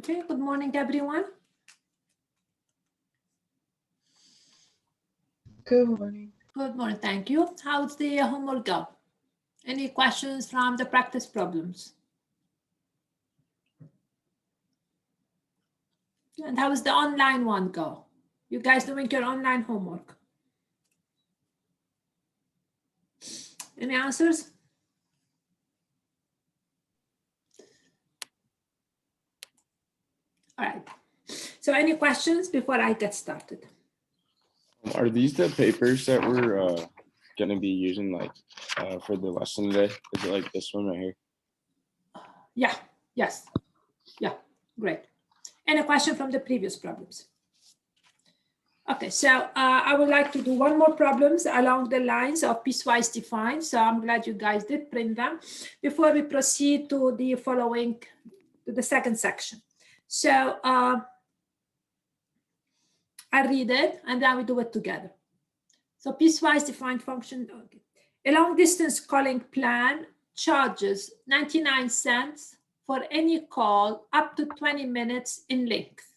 Okay, good morning, everyone. Good morning. Good morning, thank you. How's the homework go? Any questions from the practice problems? And how's the online one go? You guys doing your online homework? Any answers? All right. So any questions before I get started? Are these the papers that we're going to be using like for the lesson today? Is it like this one right here? Yeah, yes. Yeah, great. Any question from the previous problems? Okay, so I would like to do one more problems along the lines of piecewise defined. So I'm glad you guys did print them before we proceed to the following, to the second section. So I read it and then we do it together. So piecewise defined function, okay. A long distance calling plan charges 99 cents for any call up to 20 minutes in length,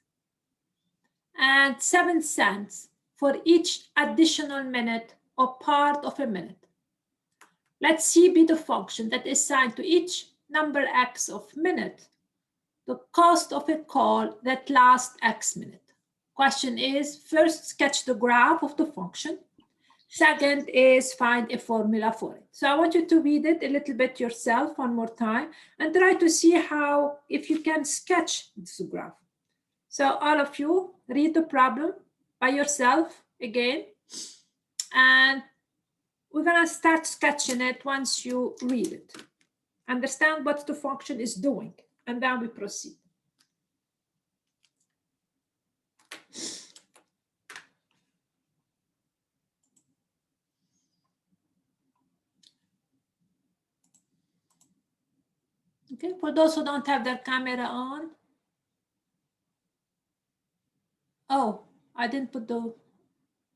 and 7 cents for each additional minute or part of a minute. Let C be the function that is assigned to each number x of minute the cost of a call that lasts x minute. Question is, first sketch the graph of the function. Second is find a formula for it. So I want you to read it a little bit yourself one more time and try to see how, if you can sketch this graph. So all of you read the problem by yourself again, and we're gonna start sketching it once you read it. Understand what the function is doing, and then we proceed. Okay, for those who don't have their camera on. Oh, I didn't put the,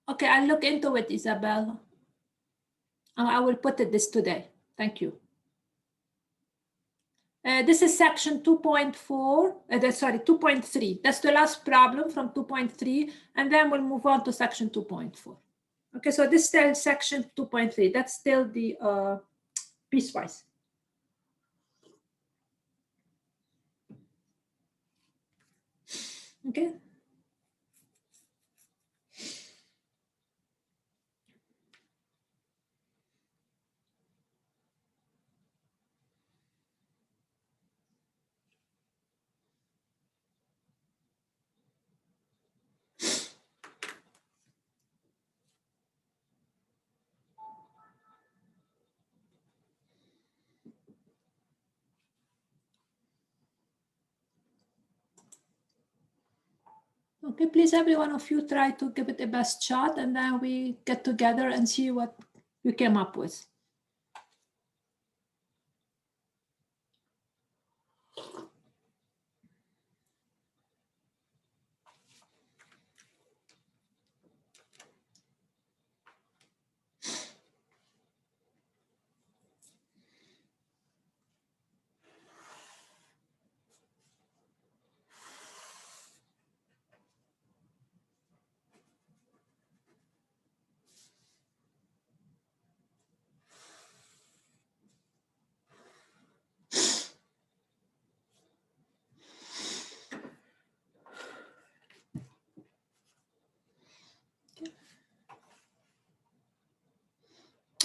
okay, I'll look into it, Isabel. I will put it this today. Thank you. This is section 2.4, sorry, 2.3. That's the last problem from 2.3, and then we'll move on to section 2.4. Okay, so this is still section 2.3. That's still the piecewise. Okay. Okay, please, every one of you try to give it a best shot, and then we get together and see what we came up with.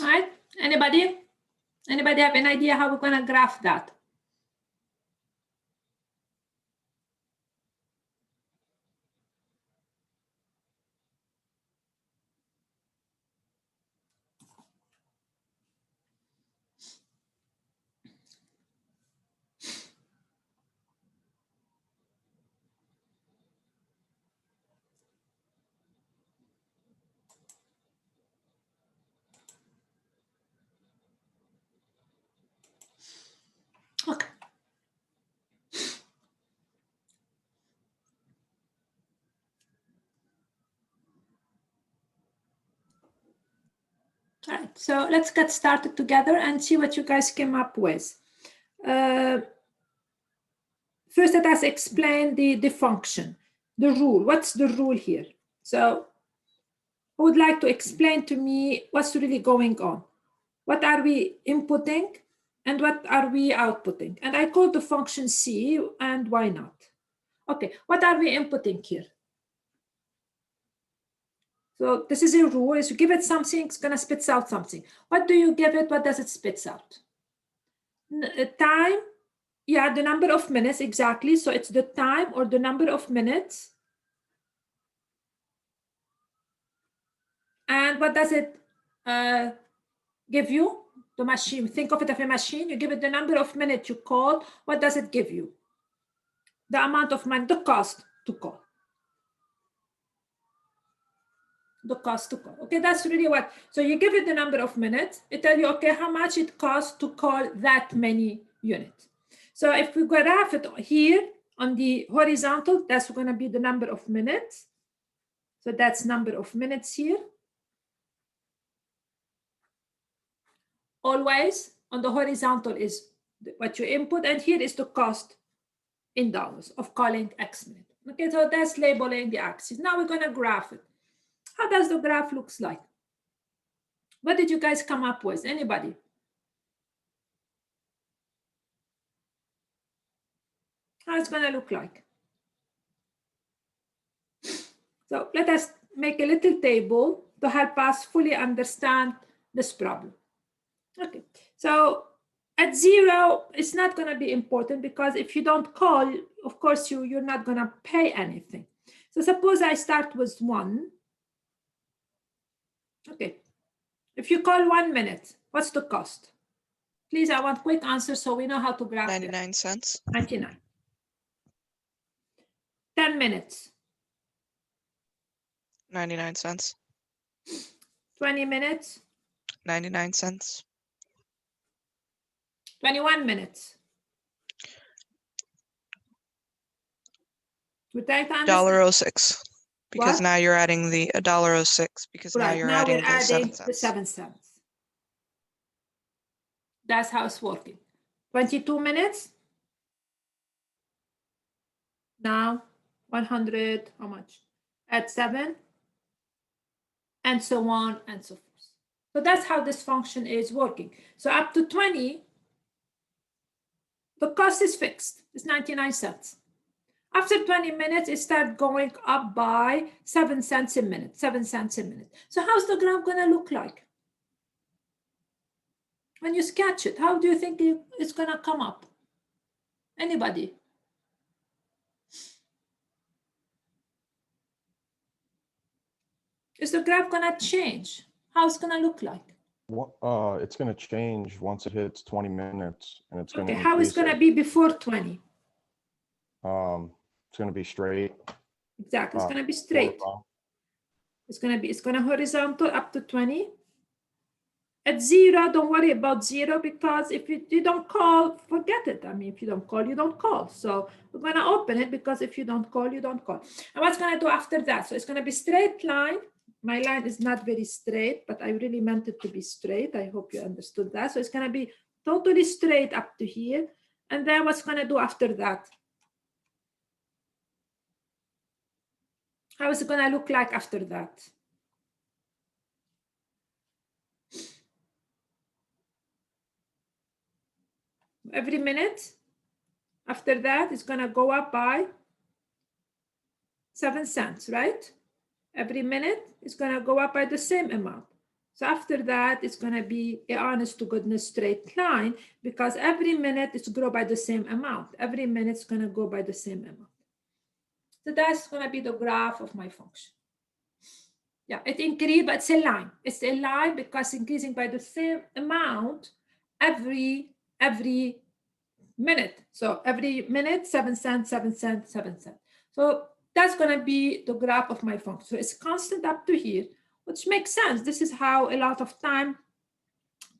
All right, anybody have an idea how we're gonna graph that? Okay. All right, so let's get started together and see what you guys came up with. first let us explain the function, the rule. What's the rule here? So who would like to explain to me what's really going on? What are we inputting and what are we outputting? And I call the function C, and why not? Okay, what are we inputting here? So this is a rule, is you give it something, it's gonna spit out something. What do you give it, what does it spit out? Time, yeah, the number of minutes, exactly. So it's the time or the number of minutes. And what does it give you? The machine, think of it as a machine. You give it the number of minutes you call. What does it give you? The amount of money, the cost to call. The cost to call. Okay, that's really what. So you give it the number of minutes. It tells you, okay, how much it costs to call that many units. So if we graph it here on the horizontal, that's going to be the number of minutes. So that's number of minutes here. Always on the horizontal is what you input, and here is the cost in dollars of calling X minute. Okay, so that's labeling the axis. Now we're going to graph it. How does the graph looks like? What did you guys come up with? Anybody? How it's going to look like? So let us make a little table to help us fully understand this problem. Okay, so at 0, it's not going to be important because if you don't call, of course, you're not going to pay anything. So suppose I start with 1. Okay, if you call 1 minute, what's the cost? Please, I want quick answers so we know how to graph 99 cents. 99. 10 minutes. 99 cents. 20 minutes. 99 cents. 21 minutes. Would I understand? $1.06. Because What? now you're adding the $1.06 because now Right, you're now adding we're the 7 adding cents. the 7 cents. That's how it's working. 22 minutes. Now 100, how much? At 7, and so on and so forth. So that's how this function is working. So up to 20, the cost is fixed. It's 99 cents. After 20 minutes, it starts going up by 7 cents a minute, 7 cents a minute. So how's the graph going to look like? When you sketch it, how do you think it's going to come up? Anybody? Is the graph going to change? How's it going to look like? It's going to change once it hits 20 minutes, and it's going to Okay, how is it going to increase be before 20? It's going to be straight. Exactly, it's going to be straight. It's going to horizontal up to 20. At 0, don't worry about 0 because if you don't call, forget it. I mean, if you don't call, you don't call. So we're going to open it because if you don't call, you don't call. And what's going to do after that? So it's going to be straight line. My line is not very straight, but I really meant it to be straight. I hope you understood that. So it's going to be totally straight up to here. And then what's going to do after that? How is it going to look like after that? Every minute after that, it's going to go up by 7 cents, right? Every minute, it's going to go up by the same amount. So after that, it's going to be an honest to goodness straight line because every minute it's grow by the same amount. Every minute it's going to go by the same amount. So that's going to be the graph of my function. Yeah, it increased, but it's a line. It's a line because increasing by the same amount every minute. So every minute, 7 cents, 7 cents, 7 cents. So that's going to be the graph of my function. So it's constant up to here, which makes sense. This is how a lot of time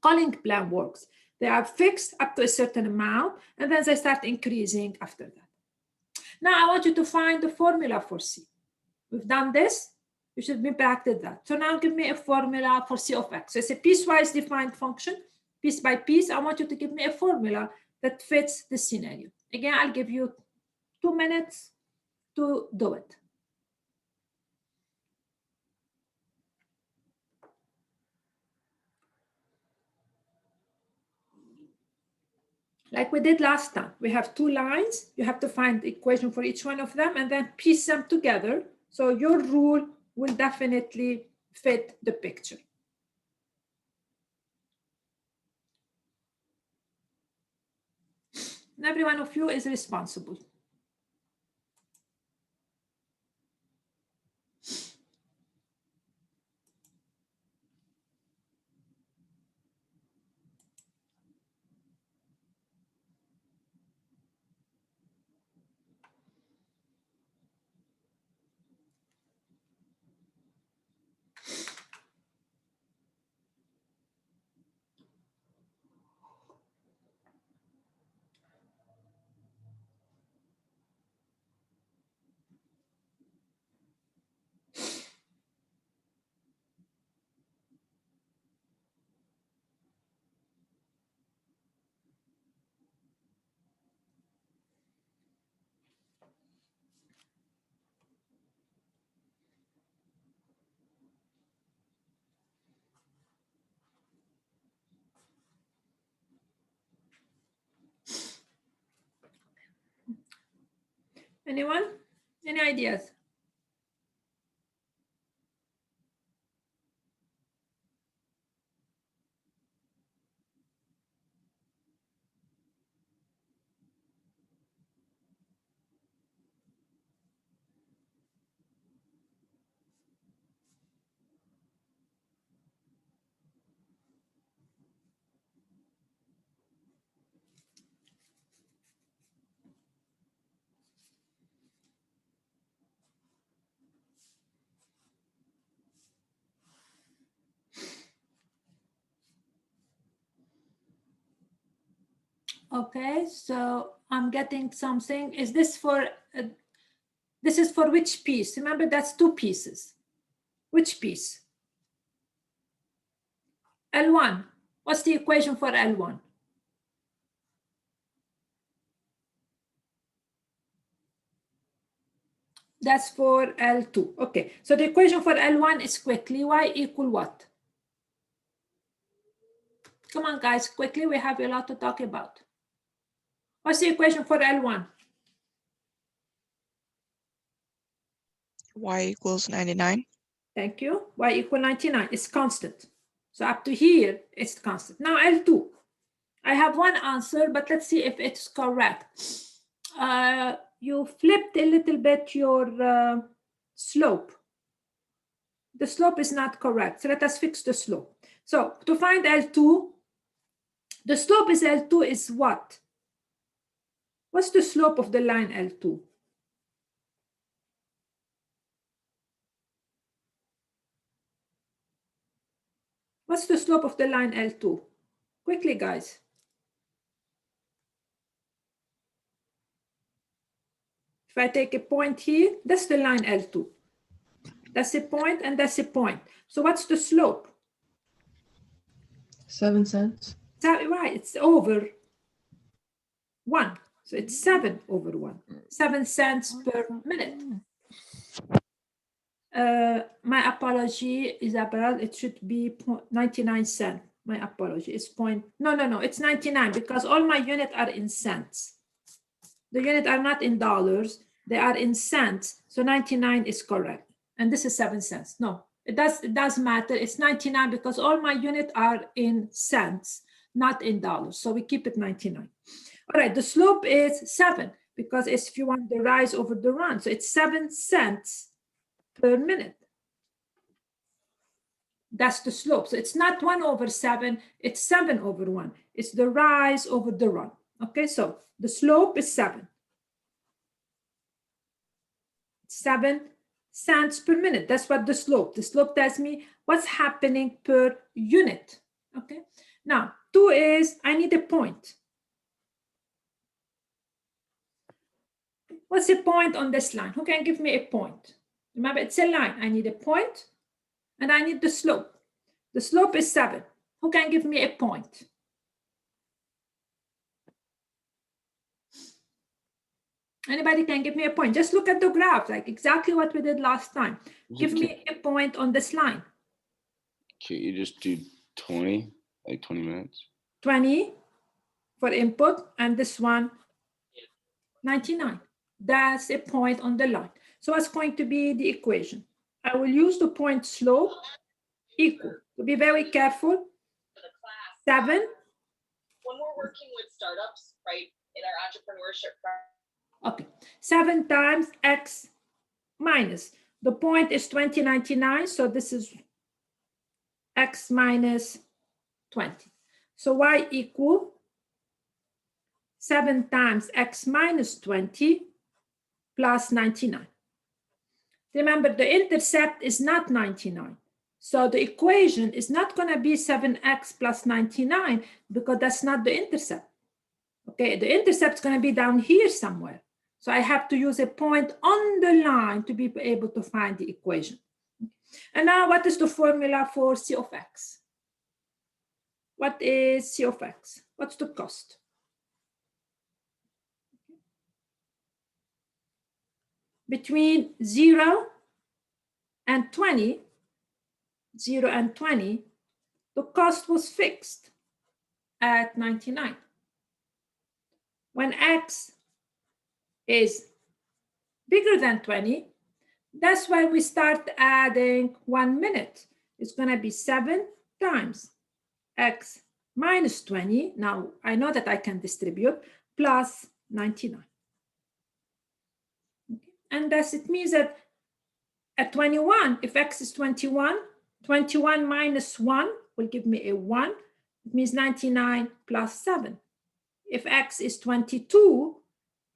calling plan works. They are fixed up to a certain amount, and then they start increasing after that. Now I want you to find the formula for C. We've done this. You should be practiced that. So now give me a formula for C of X. So it's a piecewise defined function, piece by piece. I want you to give me a formula that fits the scenario. Again, I'll give you 2 minutes to do it. Like we did last time, we have 2 lines. You have to find the equation for each one of them and then piece them together. So your rule will definitely fit the picture. And every one of you is responsible. Anyone? Any ideas? Okay, so I'm getting something. Is this for, this is for which piece? Remember, that's 2 pieces. Which piece? L1. What's the equation for L1? That's for L2. Okay, so the equation for L1 is quickly y equal what? Come on, guys, quickly. We have a lot to talk about. What's the equation for L1? Y equals 99. Thank you. Y equal 99. It's constant. So up to here, it's constant. Now L2. I have one answer, but let's see if it's correct. You flipped a little bit your slope. The slope is not correct. So let us fix the slope. So to find L2, the slope is L2 is what? What's the slope of the line L2? What's the slope of the line L2? Quickly, guys. If I take a point here, that's the line L2. That's a point and that's a point. So what's the slope? 7 cents. Right, it's over 1. So it's 7 over 1. 7 cents per minute. My apology, Isabel, it should be 99 cents. My apology, it's point. No, it's 99 because all my units are in cents. The units are not in dollars, they are in cents. So 99 is correct. And this is 7 cents. No, it does matter. It's 99 because all my units are in cents, not in dollars. So we keep it 99. All right, the slope is 7 because it's if you want the rise over the run. So it's 7 cents per minute. That's the slope. So it's not 1 over 7, it's 7 over 1. It's the rise over the run. Okay, so the slope is 7. 7 cents per minute. That's what the slope tells me what's happening per unit. Okay, now 2 is I need a point. What's a point on this line? Who can give me a point? Remember, it's a line. I need a point and I need the slope. The slope is 7. Who can give me a point? Anybody can give me a point. Just look at the graph, like exactly what we did last time. Give me a point on this line. Can't you just do 20, like 20 minutes? 20 for input, and this one, 99. That's a point on the line. So what's going to be the equation? I will use the point slope equal. To be very careful. 7. When we're working with startups, right, in our entrepreneurship. Okay, 7 times x minus. The point is 2099, so this is x minus 20. So y equal 7 times x minus 20 plus 99. Remember, the intercept is not 99. So the equation is not going to be 7x plus 99 because that's not the intercept. Okay, the intercept is going to be down here somewhere. So I have to use a point on the line to be able to find the equation. And now what is the formula for C of x? What is C of x? What's the cost? Between 0 and 20, 0 and 20, the cost was fixed at 99. When x is bigger than 20, that's why we start adding 1 minute. It's going to be 7 times x minus 20. Now, I know that I can distribute plus 99. Okay. And thus it means that at 21, if x is 21, 21 minus 1 will give me a 1. It means 99 plus 7. If x is 22,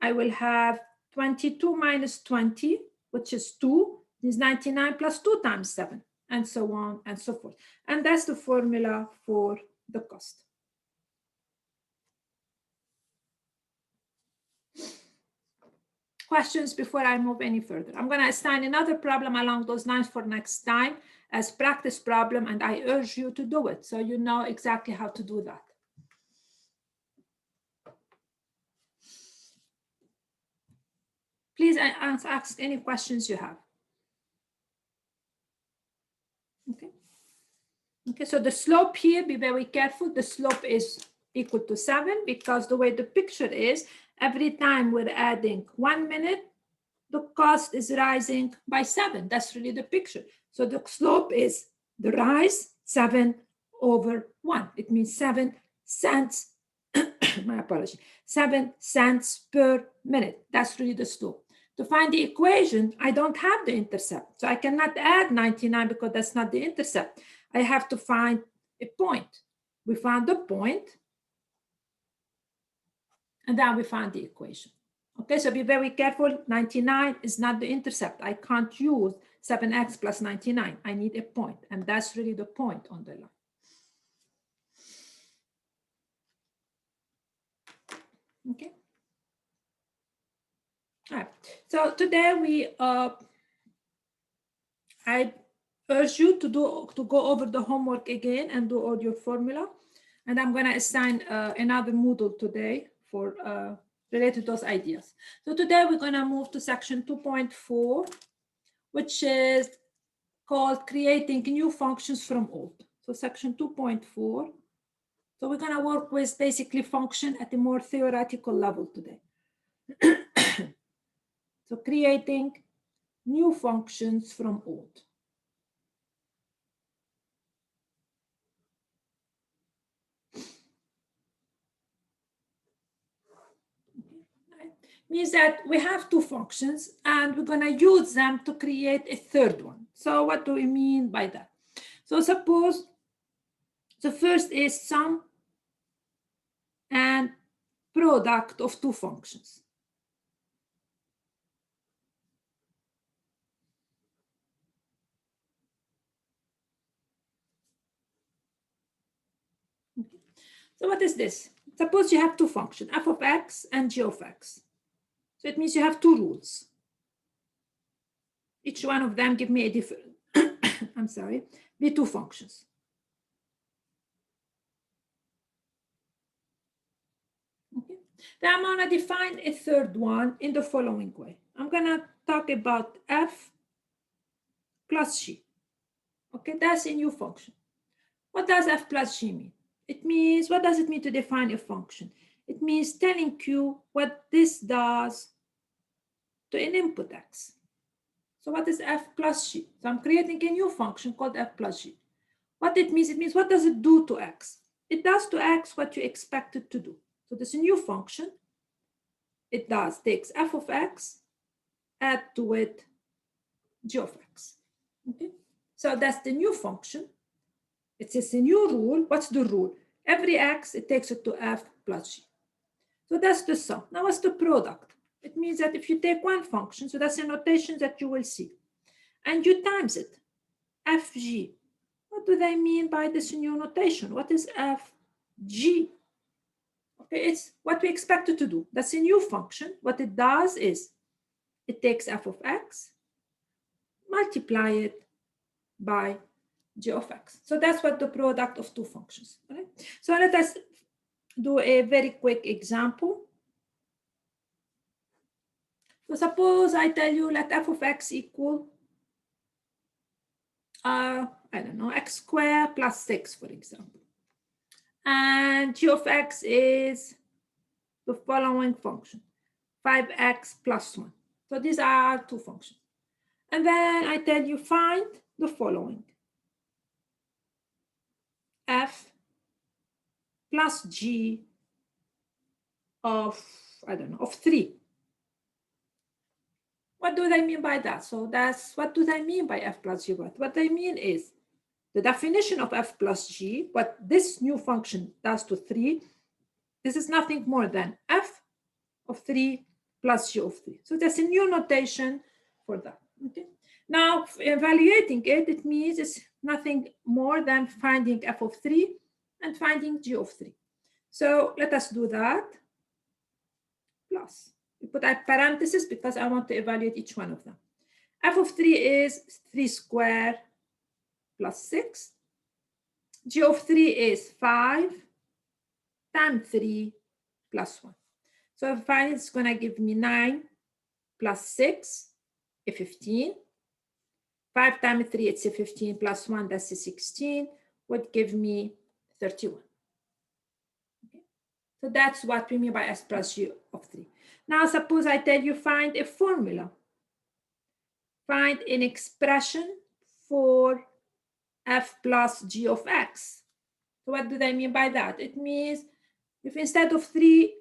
I will have 22 minus 20, which is 2, is 99 plus 2 times 7, and so on and so forth. And that's the formula for the cost. Questions before I move any further? I'm going to assign another problem along those lines for next time as practice problem, and I urge you to do it so you know exactly how to do that. Please ask any questions you have. Okay. Okay, so the slope here, be very careful. The slope is equal to 7 because the way the picture is, every time we're adding 1 minute, the cost is rising by 7. That's really the picture. So the slope is the rise 7 over 1. It means 7 cents, my apology, 7 cents per minute. That's really the slope. To find the equation, I don't have the intercept. So I cannot add 99 because that's not the intercept. I have to find a point. We found the point, and then we found the equation. Okay, so be very careful. 99 is not the intercept. I can't use 7x plus 99. I need a point, and that's really the point on the line. Okay. All right. So today I urge you to go over the homework again and do all your formula, and I'm going to assign another Moodle today for related to those ideas. So today we're going to move to section 2.4, which is called creating new functions from old. So section 2.4. So we're going to work with basically function at a more theoretical level today. So creating new functions from old. Means that we have two functions and we're going to use them to create a third one. So what do we mean by that? So suppose the first is sum and product of two functions. Okay. So what is this? Suppose you have two functions, f of x and g of x. So it means you have two rules. Each one of them give me a different, I'm sorry, be two functions. Okay. Then I'm going to define a third one in the following way. I'm going to talk about f plus g. Okay, that's a new function. What does f plus g mean? It means, what does it mean to define a function? It means telling you what this does to an input x. So what is f plus g? So I'm creating a new function called f plus g. What it means what does it do to x? It does to x what you expect it to do. So this new function, it takes f of x, add to it g of x. Okay, so that's the new function. It's a new rule. What's the rule? Every x, it takes it to f plus g. So that's the sum. Now what's the product? It means that if you take one function, so that's a notation that you will see, and you times it, fg. What do they mean by this new notation? What is fg? Okay, it's what we expect it to do. That's a new function. What it does is it takes f of x, multiply it by g of x. So that's what the product of two functions. Right? So let us do a very quick example. So suppose I tell you let f of x equal, I don't know, x squared plus 6, for example. And g of x is the following function, 5x plus 1. So these are two functions. And then I tell you find the following, f plus g of, I don't know, of 3. What do they mean by that? So that's, what do they mean by f plus g? What they mean is the definition of f plus g, what this new function does to 3, this is nothing more than f of 3 plus g of 3. So there's a new notation for that. Okay. Now, evaluating it, it means it's nothing more than finding f of 3 and finding g of 3. So let us do that. Plus, we put a parenthesis because I want to evaluate each one of them. F of 3 is 3 squared plus 6. G of 3 is 5 times 3 plus 1. So if I, it's going to give me 9 plus 6, a 15. 5 times 3, it's a 15 plus 1, that's a 16, would give me 31. Okay. So that's what we mean by f plus g of 3. Now suppose I tell you find a formula. Find an expression for f plus g of x. So what do they mean by that? It means if instead of 3,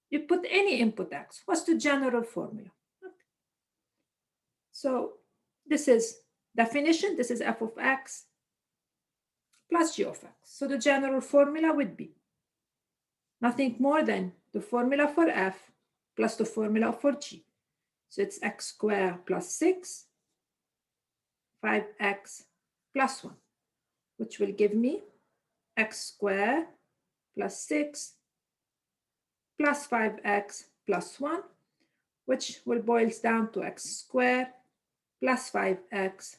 you put any input x, what's the general formula? Okay. So this is definition, this is f of x plus g of x. So the general formula would be nothing more than the formula for f plus the formula for g. So it's x squared plus 6, 5x plus 1, which will give me x squared plus 6 plus 5x plus 1, which will boils down to x squared plus 5x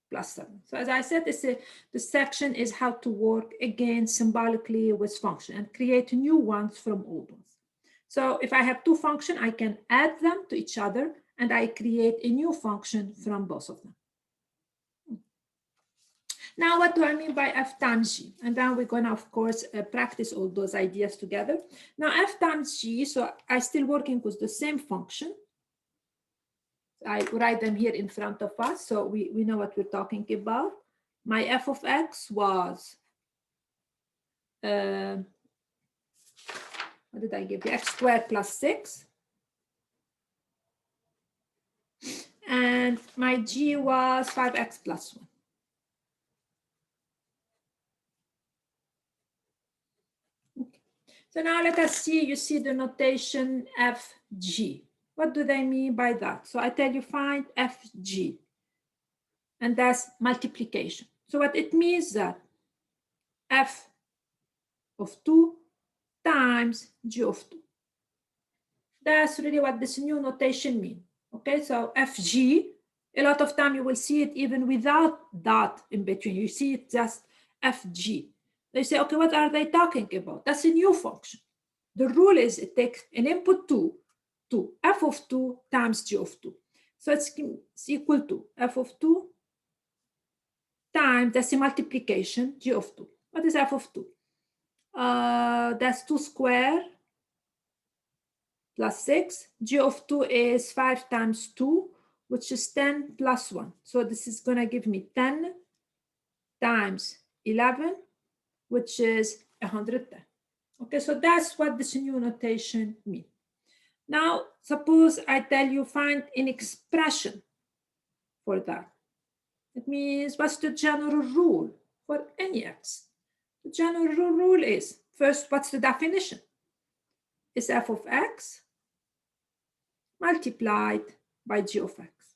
plus 7. So as I said, the section is how to work again symbolically with function and create new ones from old ones. So if I have two functions, I can add them to each other and I create a new function from both of them. Now, what do I mean by f times g? And then we're going to, of course, practice all those ideas together. Now, f times g, so I'm still working with the same function. I write them here in front of us, so we know what we're talking about. My f of x was, what did I give you? X squared plus 6. And my g was 5x plus 1. Okay. So now let us see, you see the notation fg. What do they mean by that? So I tell you find fg, and that's multiplication. So what it means that f of 2 times g of 2. That's really what this new notation means. Okay, so fg, a lot of time you will see it even without dot in between. You see it just fg. They say, okay, what are they talking about? That's a new function. The rule is it takes an input 2 to f of 2 times g of 2. So it's equal to f of 2 times, that's a multiplication, g of 2. What is f of 2? That's 2 squared plus 6. G of 2 is 5 times 2, which is 10 plus 1. So this is going to give me 10 times 11, which is 110. Okay, so that's what this new notation means. Now, suppose I tell you find an expression for that. It means what's the general rule for any x? The general rule is, first, what's the definition? It's f of x multiplied by g of x.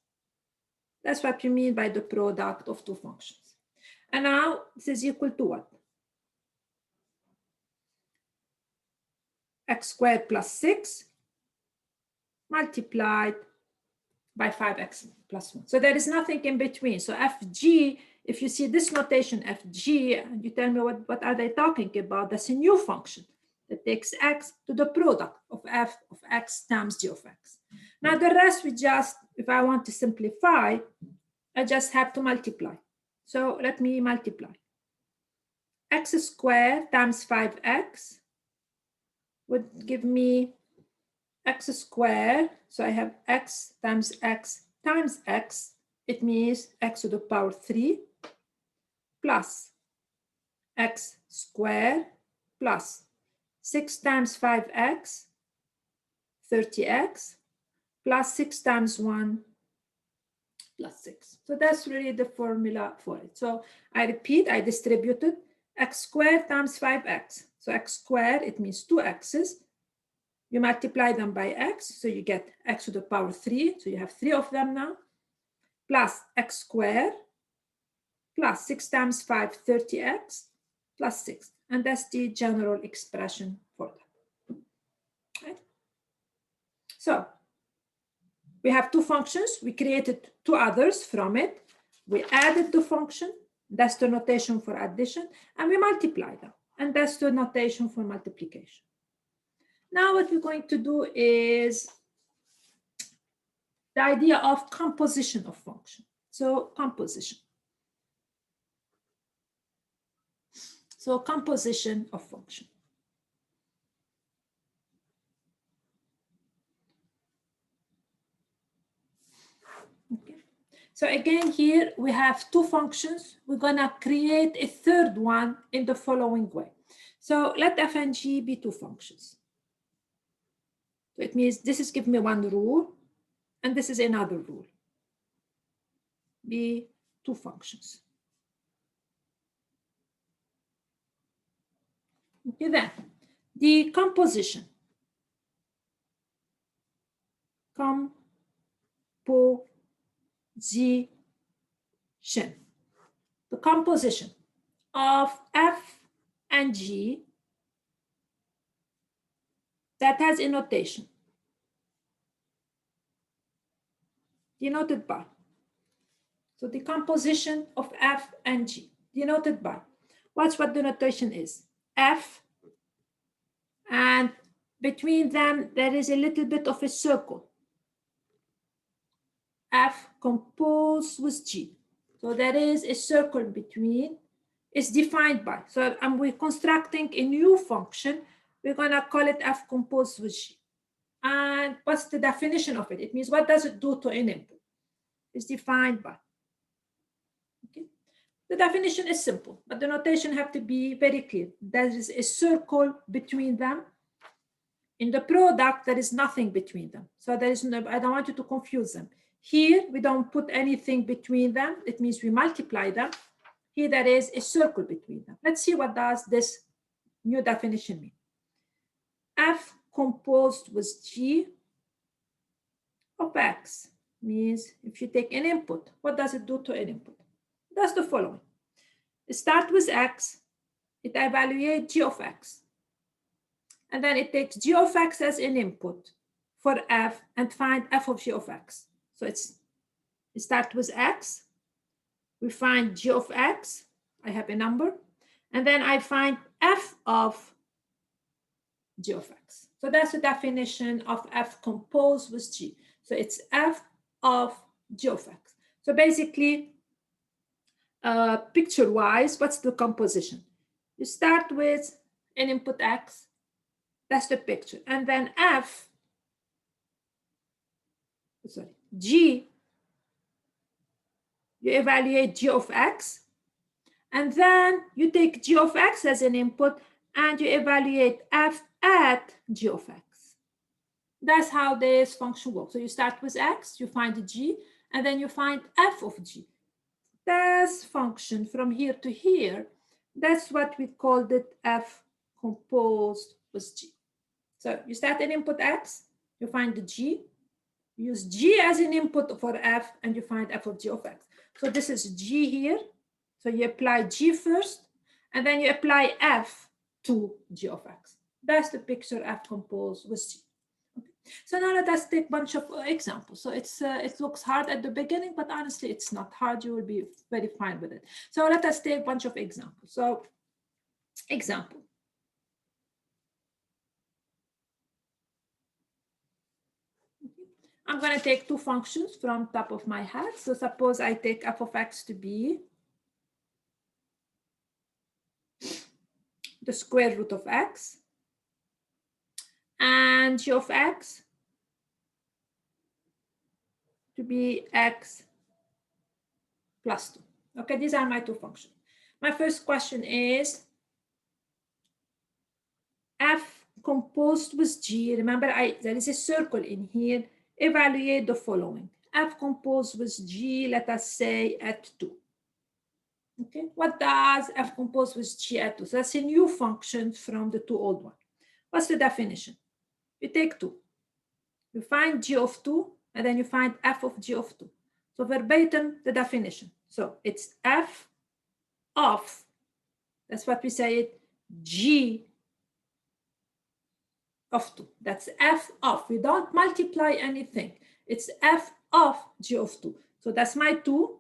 That's what we mean by the product of two functions. And now this is equal to what? X squared plus 6 multiplied by 5x plus 1. So there is nothing in between. So fg, if you see this notation fg, you tell me what are they talking about? That's a new function that takes x to the product of f of x times g of x. Now the rest we just, if I want to simplify, I just have to multiply. So let me multiply. X squared times 5x would give me x squared. So I have x times x times x. It means x to the power 3 plus x squared plus 6 times 5x, 30x, plus 6 times 1 plus 6. So that's really the formula for it. So I repeat, I distributed x squared times 5x. So x squared, it means 2 x's. You multiply them by x, so you get x to the power 3. So you have 3 of them now, plus x squared, plus 6 times 5, 30x, plus 6. And that's the general expression for that. Right? So we have two functions. We created two others from it. We added the function. That's the notation for addition. And we multiply them. And that's the notation for multiplication. Now what we're going to do is the idea of composition of function. So composition. So composition of function. Okay. So again, here we have two functions. We're gonna create a third one in the following way. So let f and g be two functions. So it means this is give me one rule, and this is another rule. Be two functions. Okay, then the composition. The composition of f and g that has a notation denoted by. So the composition of f and g denoted by. Watch what the notation is. F, and between them there is a little bit of a circle. F composed with g. So there is a circle between. It's defined by. So we're constructing a new function. We're gonna call it f composed with g. And what's the definition of it? It means what does it do to an input? It's defined by. Okay. The definition is simple, but the notation have to be very clear. There is a circle between them. In the product, there is nothing between them. So there is no, I don't want you to confuse them. Here, we don't put anything between them. It means we multiply them. Here, there is a circle between them. Let's see what does this new definition mean. F composed with g of x means if you take an input, what does it do to an input? That's the following. It starts with x, it evaluates g of x, and then it takes g of x as an input for f and find f of g of x. So it starts with x, we find g of x, I have a number, and then I find f of g of x. So that's the definition of f composed with g. So it's f of g of x. So basically, picture-wise, what's the composition? You start with an input x, that's the picture, and then g, you evaluate g of x, and then you take g of x as an input and you evaluate f at g of x. That's how this function works. So you start with x, you find the g, and then you find f of g. This function from here to here, that's what we called it f composed with g. So you start an input x, you find the g, you use g as an input for f, and you find f of g of x. So this is g here. So you apply g first, and then you apply f to g of x. That's the picture f composed with g. Okay. So now let us take a bunch of examples. So it looks hard at the beginning, but honestly, it's not hard. You will be very fine with it. So let us take a bunch of examples. So example. I'm going to take two functions from top of my head. So suppose I take f of x to be the square root of x, and g of x to be x plus 2. Okay, these are my two functions. My first question is f composed with g. Remember, there is a circle in here. Evaluate the following. F composed with g, let us say at 2. Okay, what does f composed with g at 2? So that's a new function from the two old ones. What's the definition? You take 2. You find g of 2, and then you find f of g of 2. So verbatim, the definition. So it's f of, that's what we say it, g of 2. That's f of. We don't multiply anything. It's f of g of 2. So that's my 2.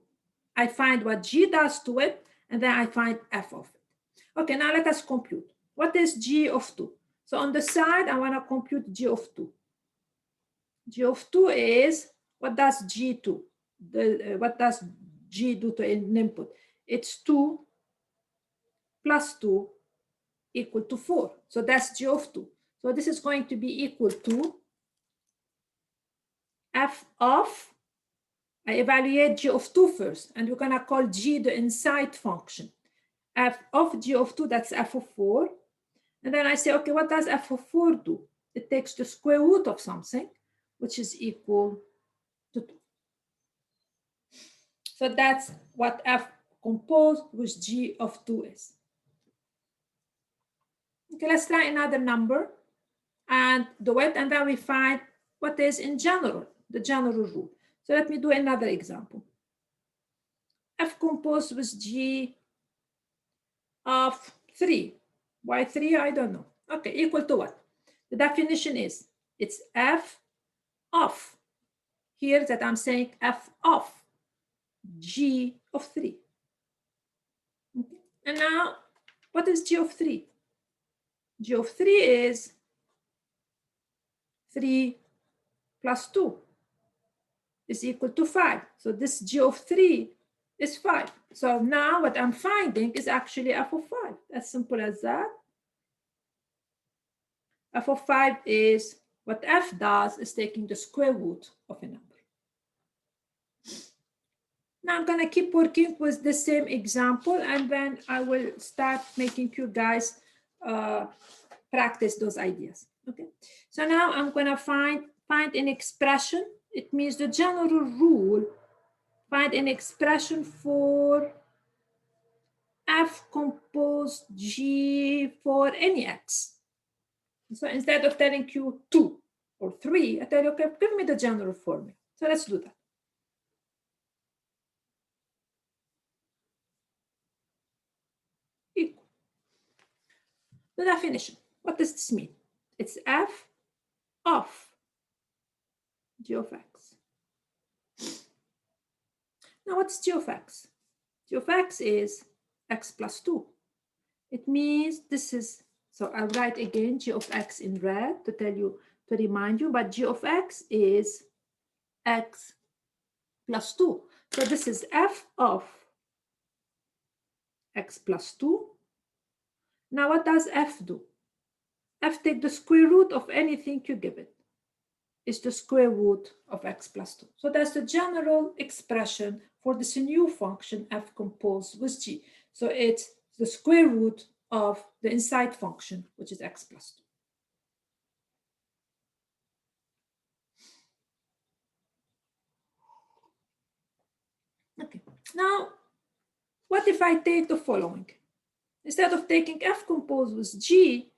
I find what g does to it, and then I find f of it. Okay, now let us compute. What is g of 2? So on the side, I want to compute g of 2. G of 2 is, what does g do? What does g do to an input? It's 2 plus 2 equal to 4. So that's g of 2. So this is going to be equal to f of, I evaluate g of 2 first, and we're going to call g the inside function. F of g of 2, that's f of 4. And then I say, okay, what does f of 4 do? It takes the square root of something, which is equal to 2. So that's what f composed with g of 2 is. Okay, let's try another number and do it, and then we find what is in general, the general rule. So let me do another example. F composed with g of 3. Why 3? I don't know. Okay, equal to what? The definition is, it's f of, here that I'm saying f of g of 3. Okay. And now, what is g of 3? G of 3 is 3 plus 2 is equal to 5. So this g of 3 is 5. So now what I'm finding is actually f of 5. As simple as that. F of 5 is, what f does is taking the square root of a number. Now I'm going to keep working with the same example, and then I will start making you guys practice those ideas. Okay. So now I'm going to find an expression. It means the general rule. Find an expression for f composed g for any x. So instead of telling you 2 or 3, I tell you, okay, give me the general formula. So let's do that. Equal. The definition. What does this mean? It's f of g of x. Now what's g of x? G of x is x plus 2. It means this is So I'll write again g of x in red to tell you, to remind you, but g of x is x plus 2. So this is f of x plus 2. Now what does f do? F take the square root of anything you give it. It's the square root of x plus 2. So that's the general expression for this new function f composed with g. So it's the square root of the inside function, which is x plus 2. Okay, now what if I take the following? Instead of taking f composed with g,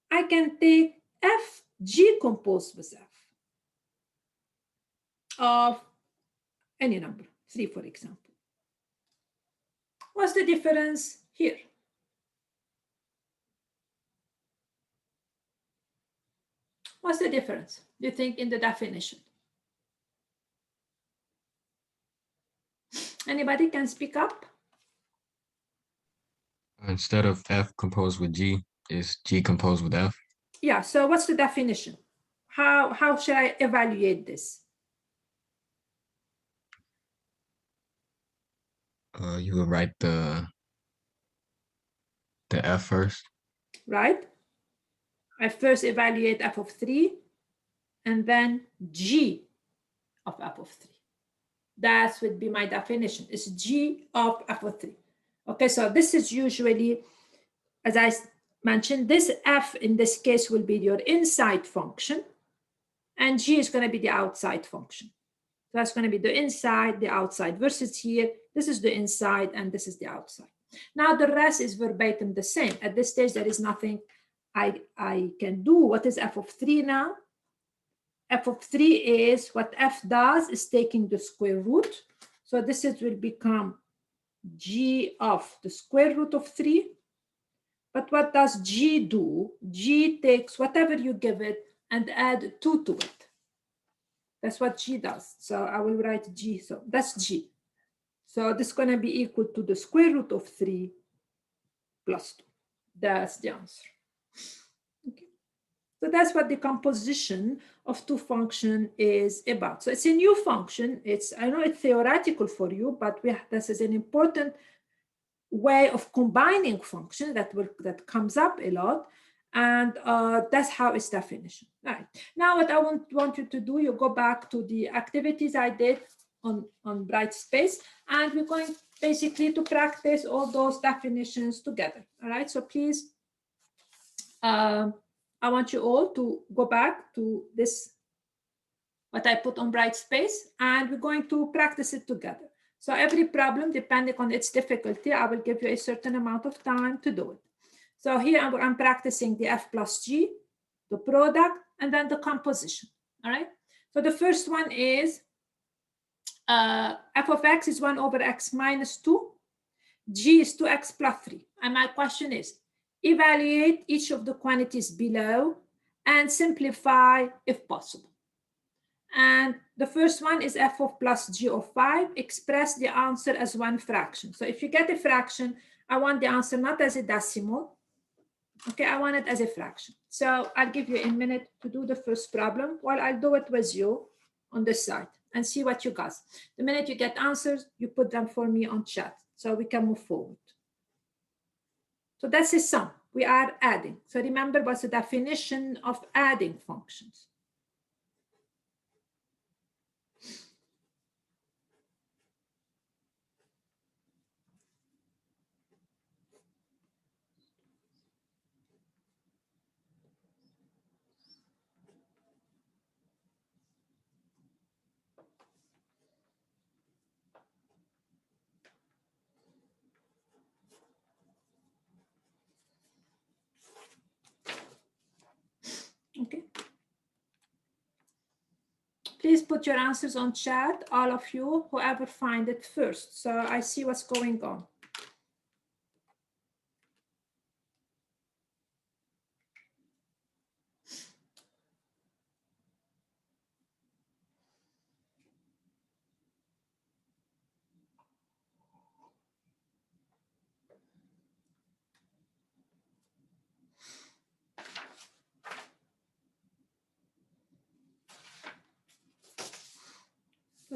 I can take f g composed with f of any number, 3 for example. What's the difference here? What's the difference, do you think, in the definition? Anybody can speak up? Instead of F composed with G, is G composed with F? Yeah, so what's the definition? How should I evaluate this? You would write the F first. Right? I first evaluate f of 3 and then g of f of 3. That would be my definition. It's g of f of 3. Okay, so this is usually, as I mentioned, this f in this case will be your inside function, and g is going to be the outside function. So that's going to be the inside, the outside, versus here, this is the inside and this is the outside. Now the rest is verbatim the same. At this stage, there is nothing I can do. What is f of 3 now? F of 3 is, what f does is taking the square root. So this will become g of the square root of 3. But what does g do? G takes whatever you give it and add 2 to it. That's what g does. So I will write g. So that's g. So this is going to be equal to the square root of 3 plus 2. That's the answer. Okay. So that's what the composition of two function is about. So it's a new function. I know it's theoretical for you, but this is an important way of combining function that comes up a lot. And that's how it's definition. All right. Now what I want you to do, you go back to the activities I did on Brightspace, and we're going basically to practice all those definitions together. All right. So please, I want you all to go back to this, what I put on Brightspace, and we're going to practice it together. So every problem, depending on its difficulty, I will give you a certain amount of time to do it. So here I'm practicing the f plus g, the product, and then the composition. All right. So the first one is f of x is 1 over x minus 2. G is 2x plus 3. And my question is, evaluate each of the quantities below and simplify if possible. And the first one is f of plus g of 5. Express the answer as one fraction. So if you get a fraction, I want the answer not as a decimal. Okay, I want it as a fraction. So I'll give you a minute to do the first problem while I'll do it with you on this side and see what you got. The minute you get answers, you put them for me on chat so we can move forward. So that's a sum. We are adding. So remember what's the definition of adding functions. Okay. Please put your answers on chat, all of you, whoever find it first. So I see what's going on.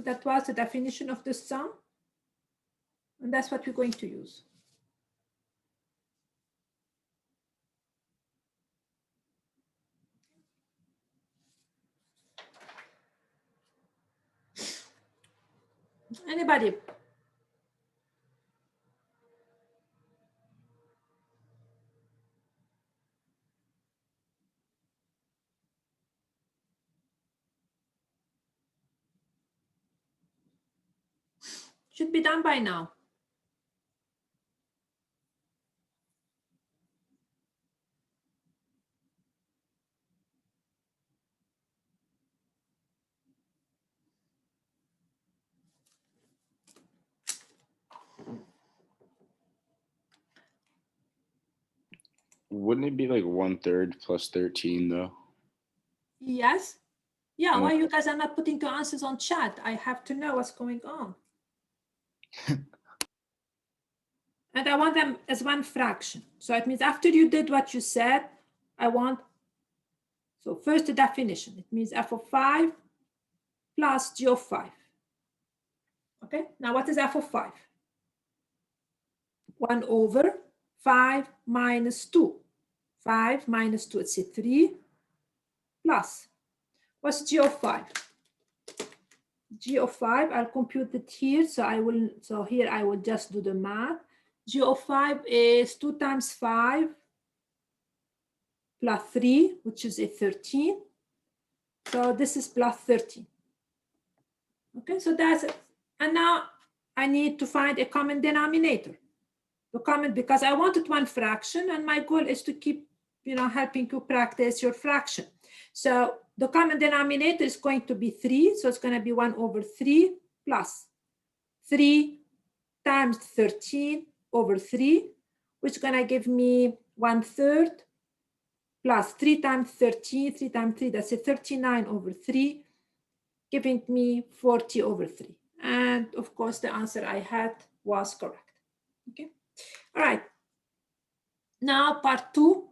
that was the definition of the sum. And that's what we're going to use. Anybody? Should be done by now. Wouldn't it be like 1/3 plus 13 though? Yes. Yeah, why Yeah. you guys are not putting your answers on chat? I have to know what's going on. And I want them as one fraction. So it means after you did what you said, I want, so first the definition. It means f of 5 plus g of 5. Okay, now what is f of 5? 1 over 5 minus 2. 5 minus 2, it's a 3 plus. What's g of 5? G of 5, I'll compute it here. So here I will just do the math. G of 5 is 2 times 5 plus 3, which is a 13. So this is plus 13. Okay, so that's it. And now I need to find a common denominator. The common, because I wanted one fraction and my goal is to keep, helping you practice your fraction. So the common denominator is going to be 3. So it's going to be 1 over 3 plus 3 times 13 over 3, which is going to give me 1/3 plus 3 times 13, 3 times 3, that's a 39 over 3, giving me 40 over 3. And of course, the answer I had was correct. Okay. All right. Now, part 2,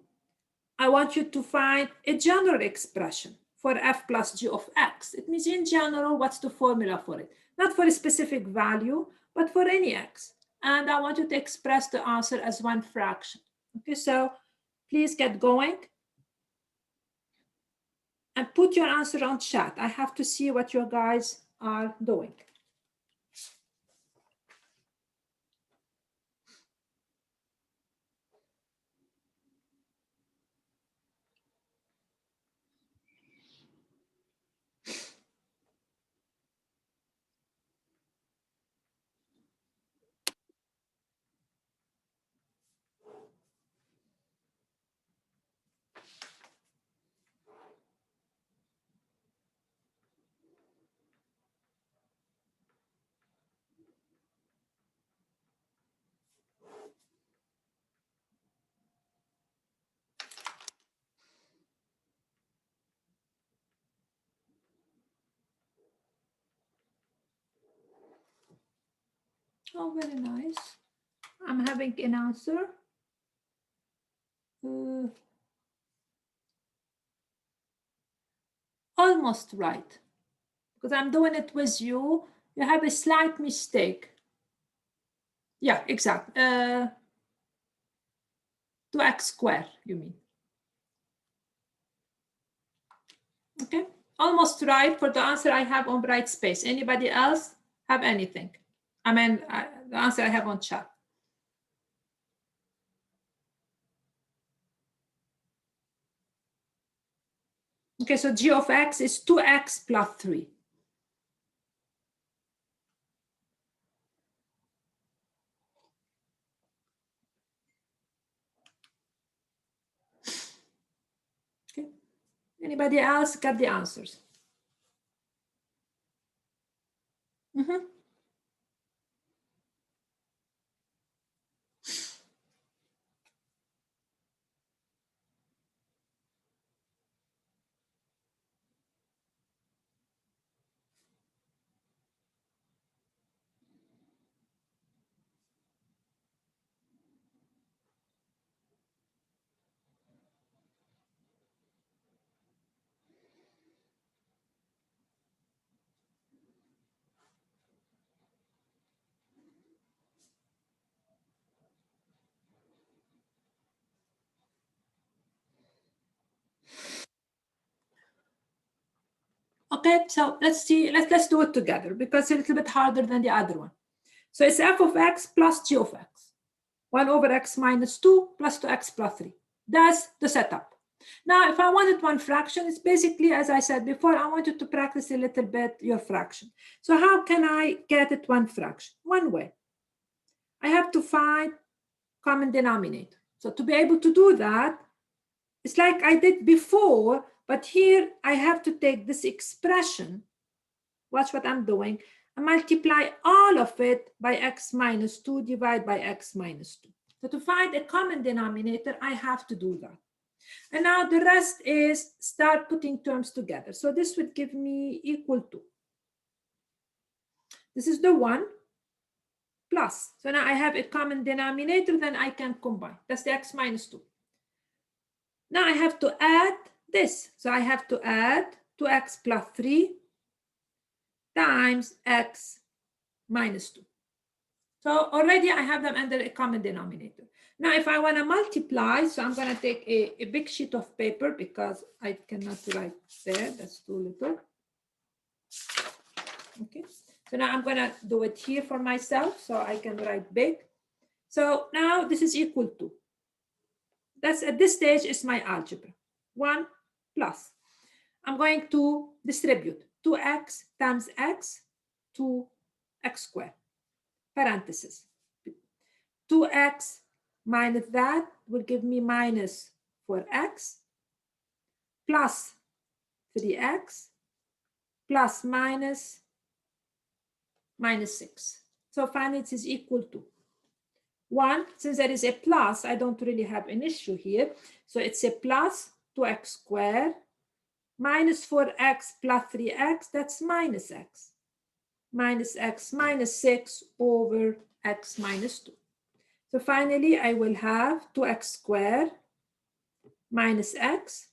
I want you to find a general expression for f plus g of x. It means in general, what's the formula for it? Not for a specific value, but for any x. And I want you to express the answer as one fraction. Okay, so please get going. And put your answer on chat. I have to see what you guys are doing. Oh, very nice. I'm having an answer. Almost right. Because I'm doing it with you. You have a slight mistake. Yeah, exactly. 2x squared, you mean. Okay, almost right for the answer I have on bright space. Anybody else have anything? I mean, the answer I have on chat. Okay, so g of x is 2x plus 3. Okay, anybody else got the answers? Mm-hmm. Okay, so let's see, let's do it together because it's a little bit harder than the other one. So it's f of x plus g of x. 1 over x minus 2 plus 2x plus 3. That's the setup. Now, if I wanted one fraction, it's basically, as I said before, I wanted to practice a little bit your fraction. So how can I get it one fraction? One way. I have to find common denominator. So to be able to do that, it's like I did before, but here I have to take this expression, watch what I'm doing, and multiply all of it by x minus 2 divided by x minus 2. So to find a common denominator, I have to do that. And now the rest is start putting terms together. So this would give me equal to. This is the 1 plus. So now I have a common denominator, then I can combine. That's the x minus 2. Now I have to add this. So I have to add 2x plus 3 times x minus 2. So already I have them under a common denominator. Now, if I want to multiply, so I'm going to take a big sheet of paper because I cannot write there. That's too little. Okay. So now I'm going to do it here for myself so I can write big. So now this is equal to. That's at this stage is my algebra. 1 plus. I'm going to distribute 2x times x to x squared. Parenthesis. 2x minus that will give me minus 4x plus 3x plus minus 6. So finally it is equal to 1. Since there is a plus, I don't really have an issue here. So it's a plus 2x squared minus 4x plus 3x, that's minus x. Minus x minus 6 over x minus 2. So finally, I will have 2x squared minus x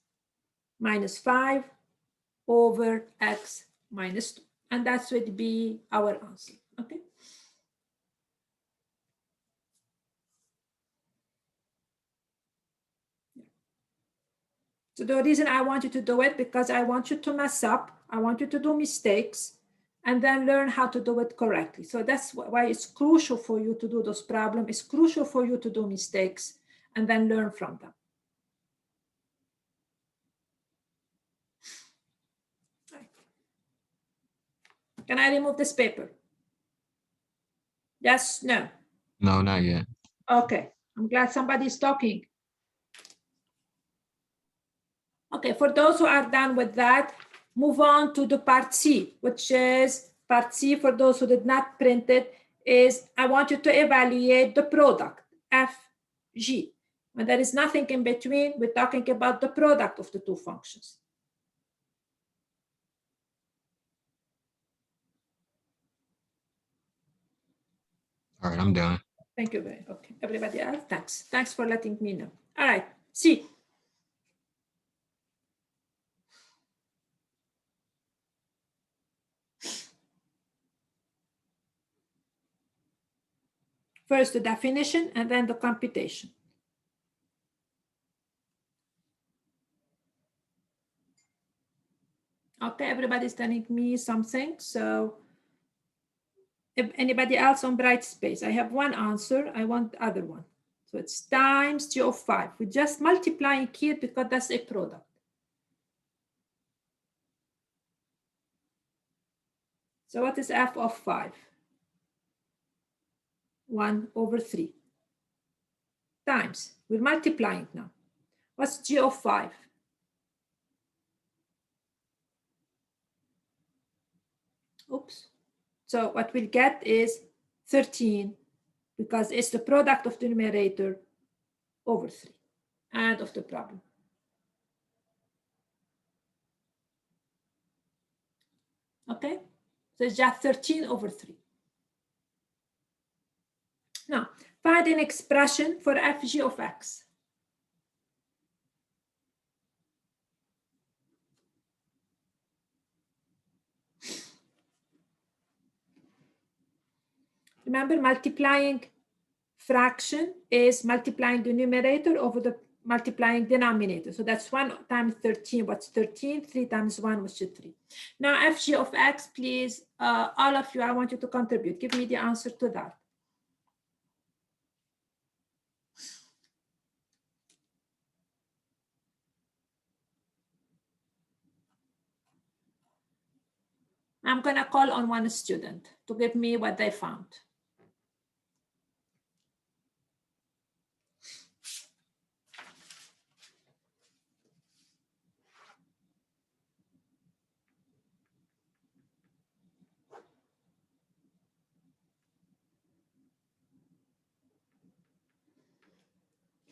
minus 5 over x minus 2. And that would be our answer, okay? So the reason I want you to do it, because I want you to mess up, I want you to do mistakes, and then learn how to do it correctly. So that's why it's crucial for you to do those problems. It's crucial for you to do mistakes and then learn from them. Can I remove this paper? Yes, no. No, not yet. Okay, I'm glad somebody's talking. Okay, for those who are done with that, move on to the part C, which is part C for those who did not print it, is I want you to evaluate the product, FG. When there is nothing in between, we're talking about the product of the two functions. All right, I'm done. Thank you very much. Okay, everybody else, thanks. Thanks for letting me know. All right, C. First the definition and then the computation. Okay, everybody's telling me something. So if anybody else on bright space, I have one answer. I want the other one. So it's times G of 5. We're just multiplying here because that's a product. So what is f of 5? 1 over 3 times. We're multiplying now. What's G of 5? Oops. So what we'll get is 13 because it's the product of the numerator over 3. End of the problem. Okay, so it's just 13 over 3. Now, find an expression for fg of x. Remember, multiplying fraction is multiplying the numerator over the multiplying denominator. So that's 1 times 13, what's 13? 3 times 1, which is 3. Now fg of x, please, all of you, I want you to contribute. Give me the answer to that. I'm gonna call on one student to give me what they found.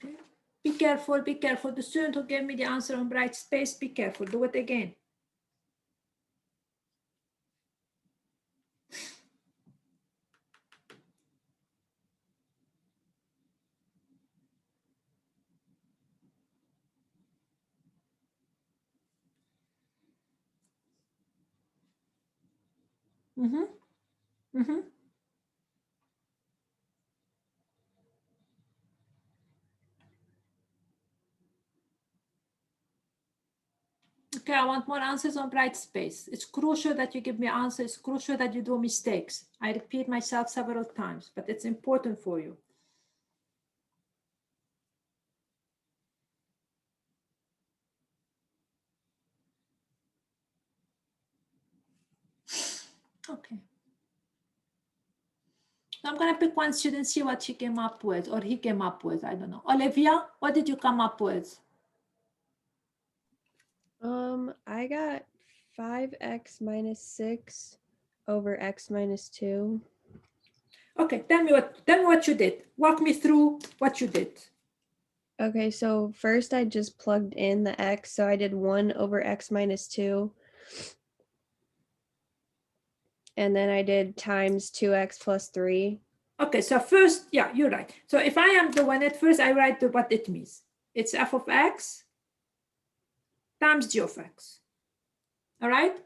Okay. Be careful, be careful. The student who gave me the answer on bright space, be careful, do it again. Mm-hmm. Mm-hmm. Okay, I want more answers on bright space. It's crucial that you give me answers. It's crucial that you do mistakes. I repeat myself several times, but it's important for you. Okay. So I'm going to pick one student, see what she came up with, or he came up with. I don't know. Olivia, what did you come up with? I got 5x minus 6 over x minus 2. Okay, tell me what you did. Walk me through what you did. Okay, so first I just plugged in the x, so I did 1 over x minus 2. And then I did times 2x plus 3. Okay, so first, yeah, you're right. So if I am doing it, first I write what it means. It's f of x times g of x. All right?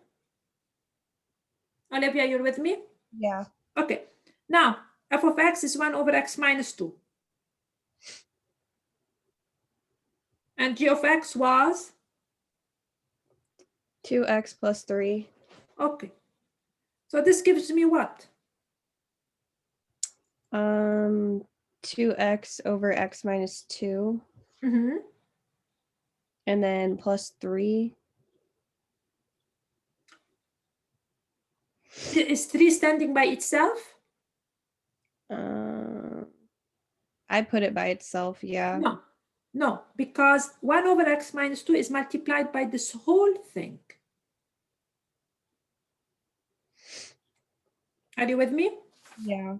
Olivia, you're with me? Yeah. Okay, now f of x is 1 over x minus 2. And g of x was? 2x plus 3. Okay. So this gives me what? 2x over x minus 2. Mm-hmm. And then plus 3. Is 3 standing by itself? I put it by itself, yeah. No, because 1 over x minus 2 is multiplied by this whole thing. Are you with me? Yeah.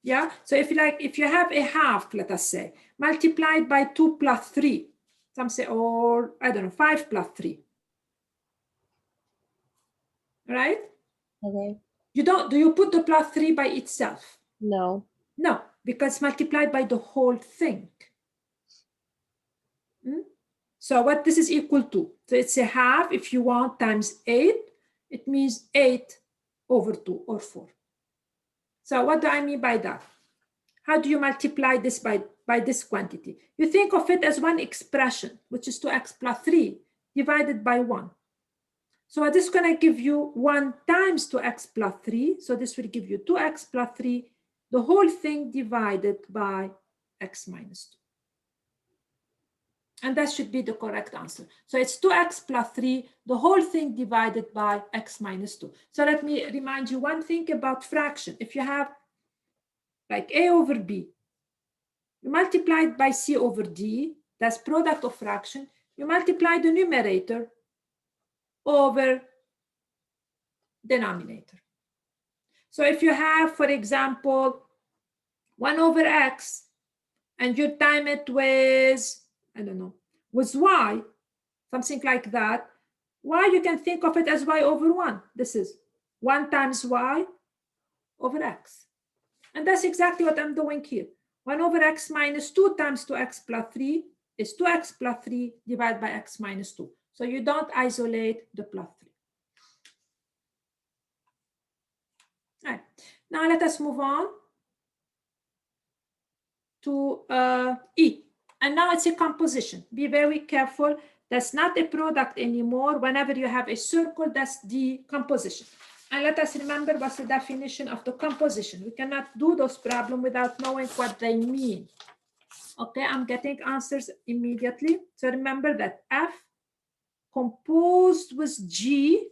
Yeah, so if you have a half, let us say, multiplied by 2 plus 3, some say, or I don't know, 5 plus 3, right? Okay. Do you put the plus 3 by itself? No. No, because it's multiplied by the whole thing. So what this is equal to? So it's a half, if you want, times 8. It means 8 over 2 or 4. So what do I mean by that? How do you multiply this by this quantity? You think of it as one expression, which is 2x plus 3 divided by 1. So this is going to give you 1 times 2x plus 3. So this will give you 2x plus 3, the whole thing divided by x minus 2. And that should be the correct answer. So it's 2x plus 3, the whole thing divided by x minus 2. So let me remind you one thing about fraction. If you have like a over b, you multiply it by c over d, that's product of fraction. You multiply the numerator over denominator. So if you have, for example, 1 over x, and you time it with, I don't know, with y, something like that, y, you can think of it as y over 1. This is 1 times y over x. And that's exactly what I'm doing here. 1 over x minus 2 times 2x plus 3 is 2x plus 3 divided by x minus 2. So you don't isolate the plus 3. All right. Now let us move on to E. And now it's a composition. Be very careful. That's not a product anymore. Whenever you have a circle, that's the composition. And let us remember what's the definition of the composition. We cannot do those problems without knowing what they mean. Okay, I'm getting answers immediately. So remember that F composed with G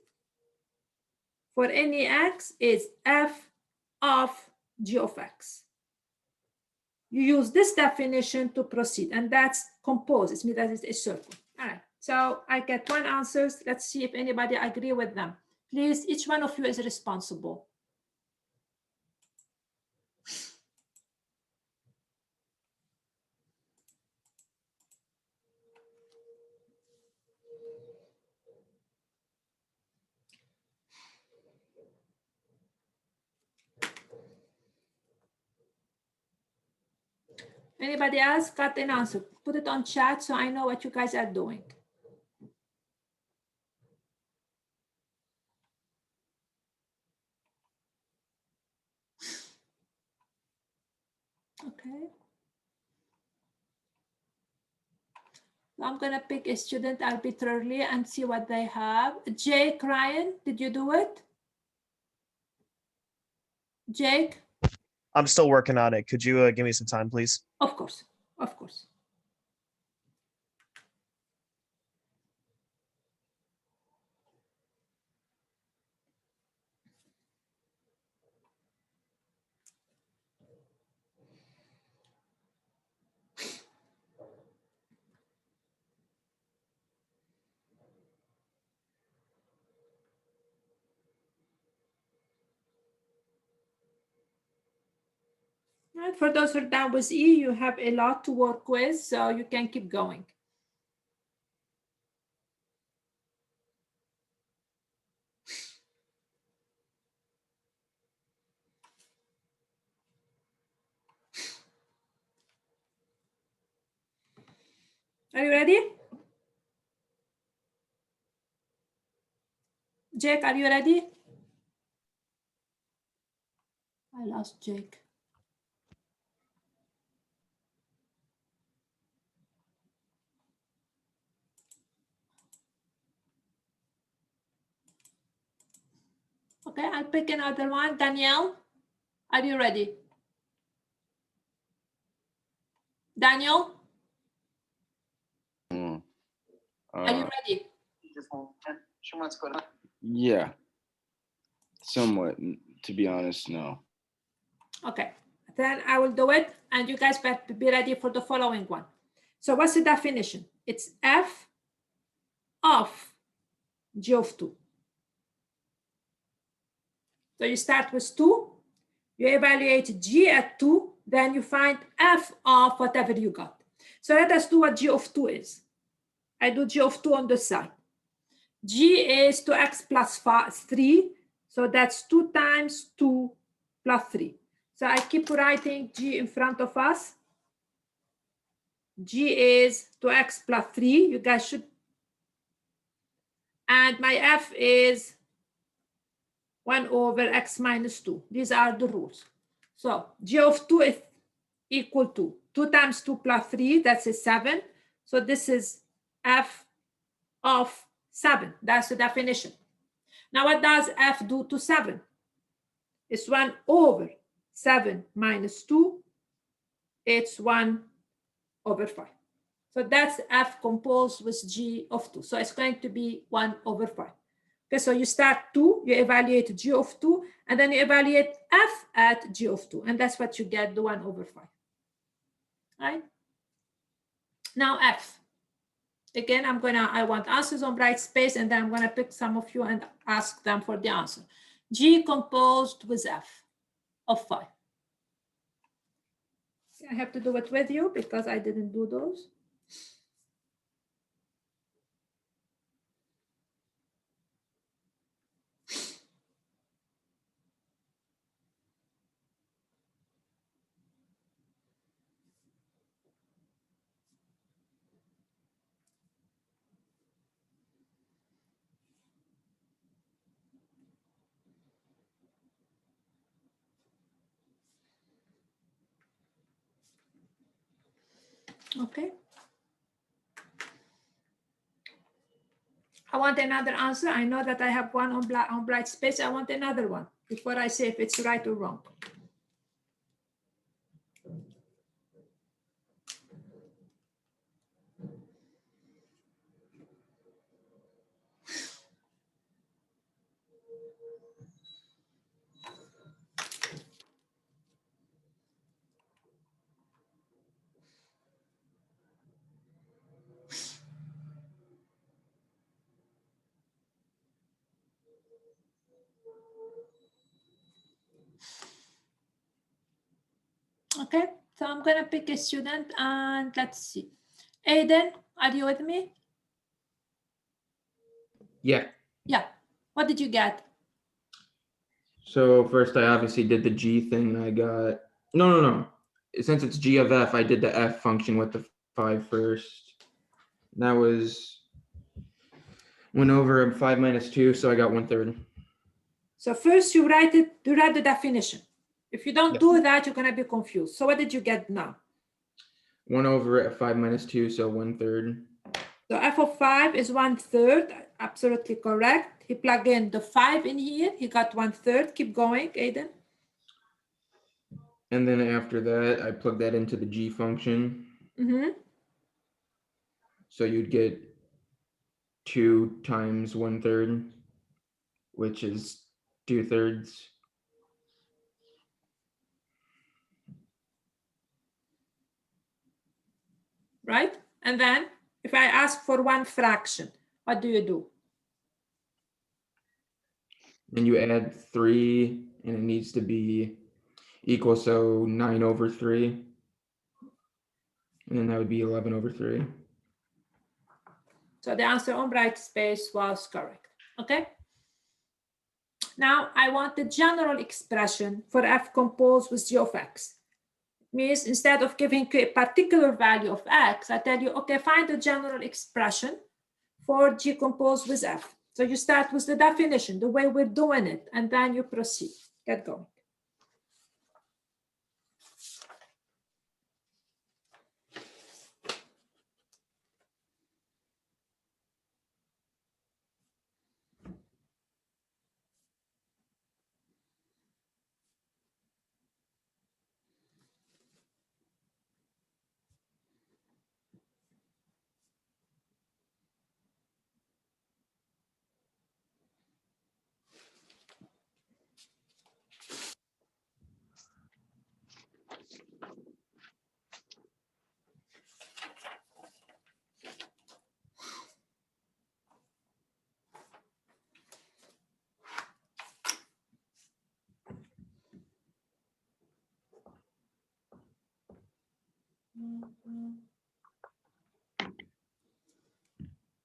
for any X is F of G of X. You use this definition to proceed, and that's composed. It means that it's a circle. All right, so I get 1 answer. Let's see if anybody agree with them. Please, each one of you is responsible. Anybody else got an answer? Put it on chat so I know what you guys are doing. Okay. I'm gonna pick a student arbitrarily and see what they have. Jake Ryan, did you do it? Jake? I'm still working on it. Could you give me some time, please? Of course, of course. And for those who are done with E, you have a lot to work with, so you can keep going. Are you ready? Jake, are you ready? I lost Jake. Okay, I'll pick another one. Danielle, are you ready? Daniel, Mm. are you Uh, ready? yeah, somewhat. To be honest, no. Okay, then I will do it, and you guys better be ready for the following one. So what's the definition? It's F of G of 2. So you start with 2, you evaluate G at 2, then you find F of whatever you got. So let us do what G of 2 is. I do G of 2 on the side. G is 2x plus 3, so that's 2 times 2 plus 3. So I keep writing G in front of us. G is 2x plus 3. You guys should. And my F is 1 over x minus 2. These are the rules. So G of 2 is equal to 2 times 2 plus 3. That's a 7. So this is F of 7. That's the definition. Now what does F do to 7? It's 1 over 7 minus 2. It's 1 over 5. So that's F composed with G of 2. So it's going to be 1 over 5. Okay, so you start 2, you evaluate G of 2, and then you evaluate F at G of 2. And that's what you get, the 1 over 5. Right? Now F. Again, I want answers on bright space, and then I'm gonna pick some of you and ask them for the answer. G composed with F of 5. I have to do it with you because I didn't do those. Okay. I want another answer. I know that I have one on bright space. I want another one before I say if it's right or wrong. Okay, so I'm gonna pick a student and let's see. Aiden, are you with me? Yeah. Yeah. What did you get? So first I obviously did the G thing. I got, no. Since it's G of F, I did the F function with the 5 first. That was, went over 5 minus 2, so I got 1/3. So first you write the definition. If you don't Yep. do that, you're gonna be confused. So what did you get now? 1 over 5 minus 2, so 1/3. So f of 5 is 1/3, absolutely correct. He plugged in the 5 in here, he got 1/3. Keep going, Aiden. And then after that, I plugged that into the G function. Mm-hmm. So you'd get 2 times 1/3, which is 2/3. Right? And then if I ask for one fraction, what do you do? Then you add 3, and it needs to be equal, so 9 over 3. And then that would be 11 over 3. So the answer on bright space was correct. Okay. Now I want the general expression for f composed with g of x. Means instead of giving you a particular value of x, I tell you, okay, find the general expression for g composed with f. So you start with the definition, the way we're doing it, and then you proceed. Get going.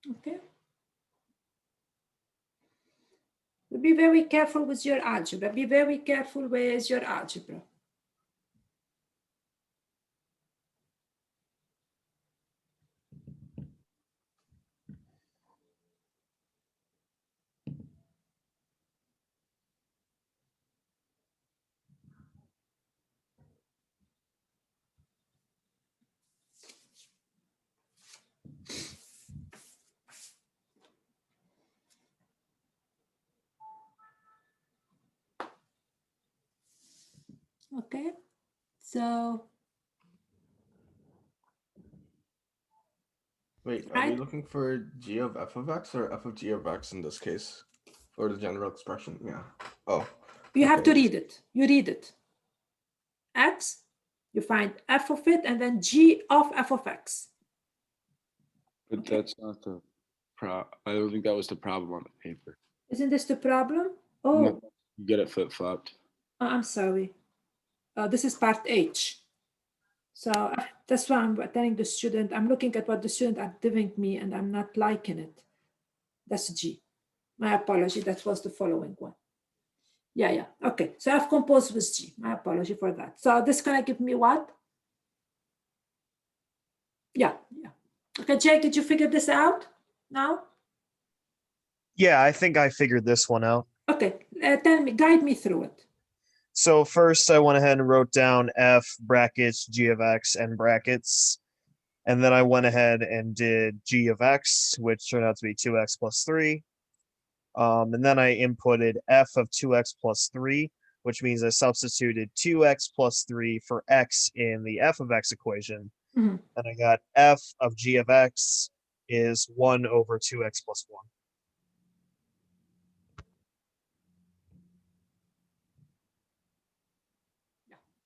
Okay. Be very careful with your algebra. Be very careful with your algebra. Okay, so Wait, are we Right. looking for g of f of x or f of g of x in this case? For the general expression, yeah. Oh, you have to Okay. read it. You read it. X, you find f of it, and then g of f of x. but that's not the I don't think that was the problem on the paper. Isn't this the problem? Oh, No, you get it flip-flopped. I'm sorry. This is part H. So that's why I'm telling the student, I'm looking at what the student are giving me and I'm not liking it. That's G. My apology, that was the following one. Yeah. Okay, so I've composed with G. My apology for that. So this gonna give me what? Yeah. Okay, Jake, did you figure this out now? Yeah, I think I figured this one out. Okay, tell me, guide me through it. So first I went ahead and wrote down f brackets g of x and brackets. And then I went ahead and did g of x, which turned out to be 2x plus 3. And then I inputted f of 2x plus 3, which means I substituted 2x plus 3 for x in the f of x equation. Mhm. And I got f of g of x is 1 over 2x plus 1.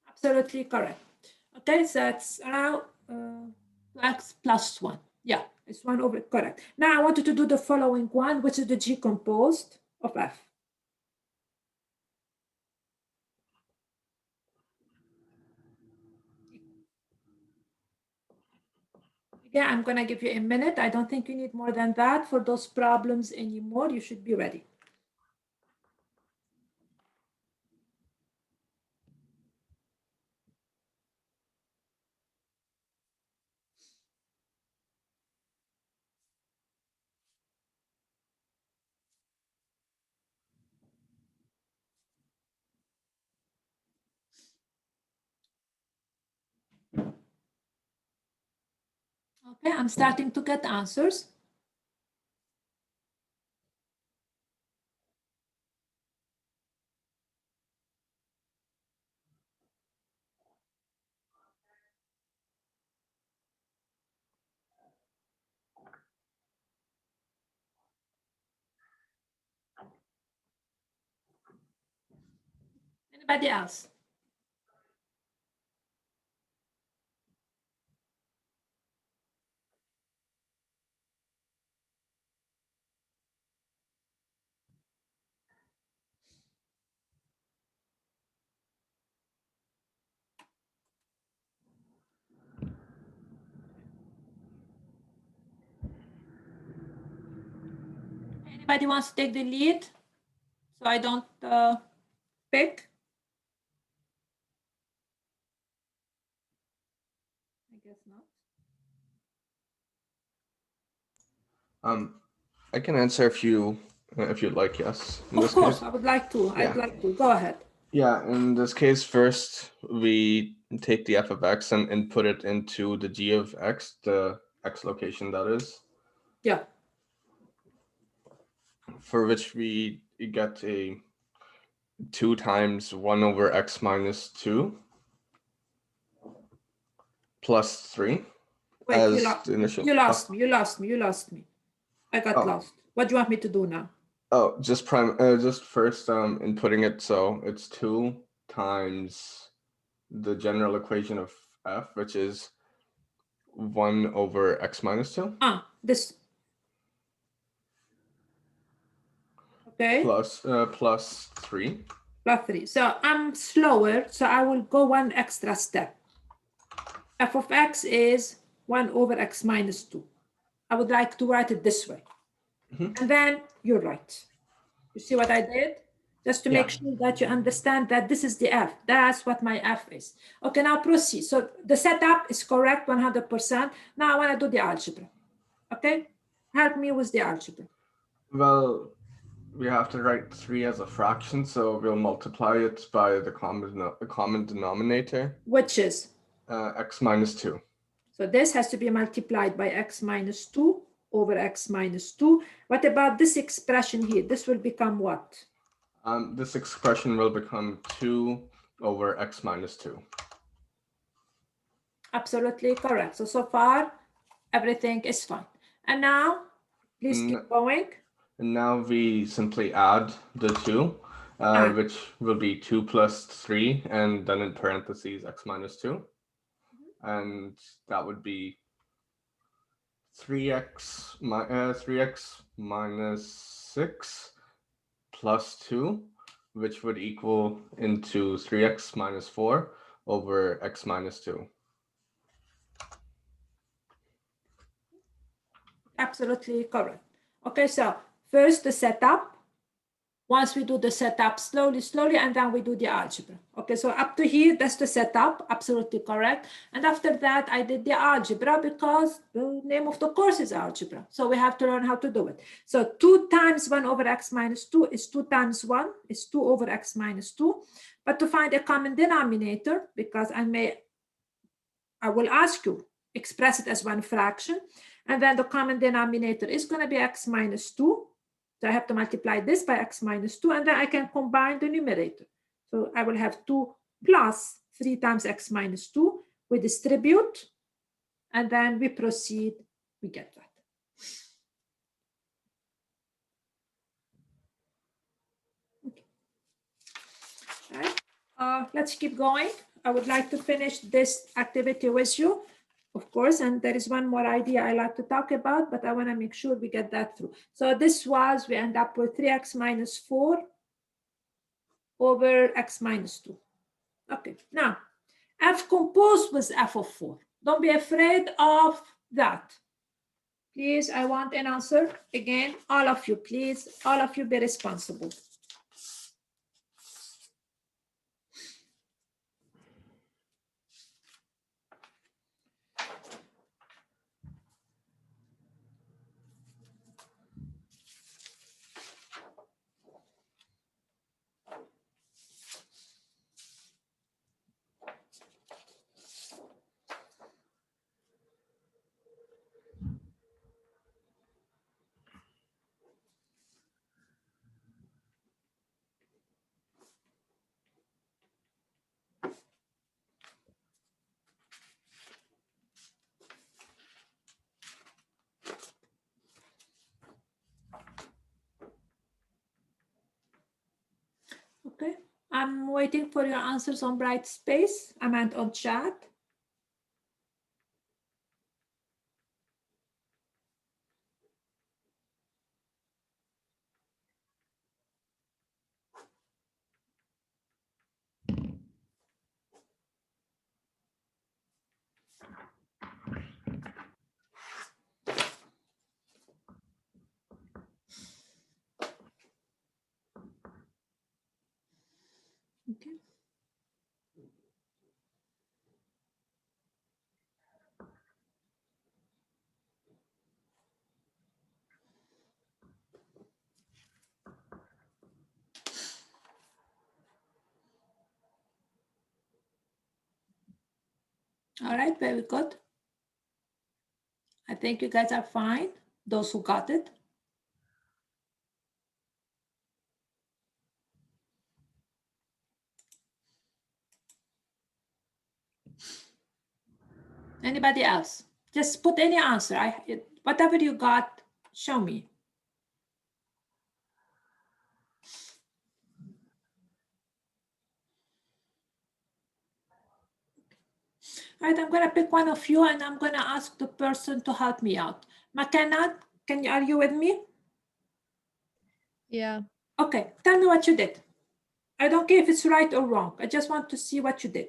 Absolutely correct. Okay, so that's around 2x plus 1. Yeah, it's 1 over, correct. Now I want you to do the following one, which is the g composed of f. Yeah, I'm going to give you a minute. I don't think you need more than that for those problems anymore. You should be ready. Okay, I'm starting to get answers. Anybody else? Anybody wants to take the lead so I don't pick? I guess not. I can answer if you'd like, yes. In Of this course, case. I would like to. I'd Yeah. like to. Go ahead. Yeah, in this case, first we take the f of x and input it into the g of x, the x location that is, Yeah. for which we get a 2 times 1 over x minus 2 plus 3 Wait, as you lost, the initial. you lost me. You lost me. You lost me. I got Oh. lost. What do you want me to do now? Oh, just first inputting it, so it's 2 times the general equation of f, which is 1 over x minus 2 This. Okay. plus 3. Plus 3. So I'm slower, so I will go one extra step. F of x is 1 over x minus 2. I would like to write it this way. Mhm. And then you're right. You see what I did? Just to make sure that you understand that this is the f. That's what my f is. Okay, now proceed. So the setup is correct 100%. Now I want to do the algebra. Okay? Help me with the algebra. Well, we have to write 3 as a fraction, so we'll multiply it by the common denominator, Which is? x minus 2. So this has to be multiplied by x minus 2 over x minus 2. What about this expression here? This will become what? This expression will become 2 over x minus 2. Absolutely correct. So far, everything is fine. And now, please keep going. And now we simply add the 2, which will be 2 plus 3, and then in parentheses x minus 2. And that would be 3x minus 6 plus 2, which would equal into 3x minus 4 over x minus 2. Absolutely correct. Okay, so first the setup. Once we do the setup slowly, and then we do the algebra. Okay, so up to here, that's the setup, absolutely correct. And after that, I did the algebra because the name of the course is algebra. So we have to learn how to do it. So 2 times 1 over x minus 2 is 2 times 1 is 2 over x minus 2. But to find a common denominator, because I will ask you express it as one fraction. And then the common denominator is going to be x minus 2. So I have to multiply this by x minus 2, and then I can combine the numerator. So I will have 2 plus 3 times x minus 2. We distribute, and then we proceed. We get that. Okay. All right. Let's keep going. I would like to finish this activity with you, of course, and there is one more idea I like to talk about, but I want to make sure we get that through. So this was, we end up with 3x minus 4 over x minus 2. Okay, now, f composed with f of 4. Don't be afraid of that. Please, I want an answer. Again, all of you, please, all of you be responsible. Okay, I'm waiting for your answers on Bright Space. I meant on chat. Okay. All right, very good. I think you guys are fine, those who got it. Anybody else? Just put any answer. Whatever you got, show me. All right, I'm going to pick one of you and I'm going to ask the person to help me out. McKenna, are you with me? Yeah. Okay, tell me what you did. I don't care if it's right or wrong. I just want to see what you did.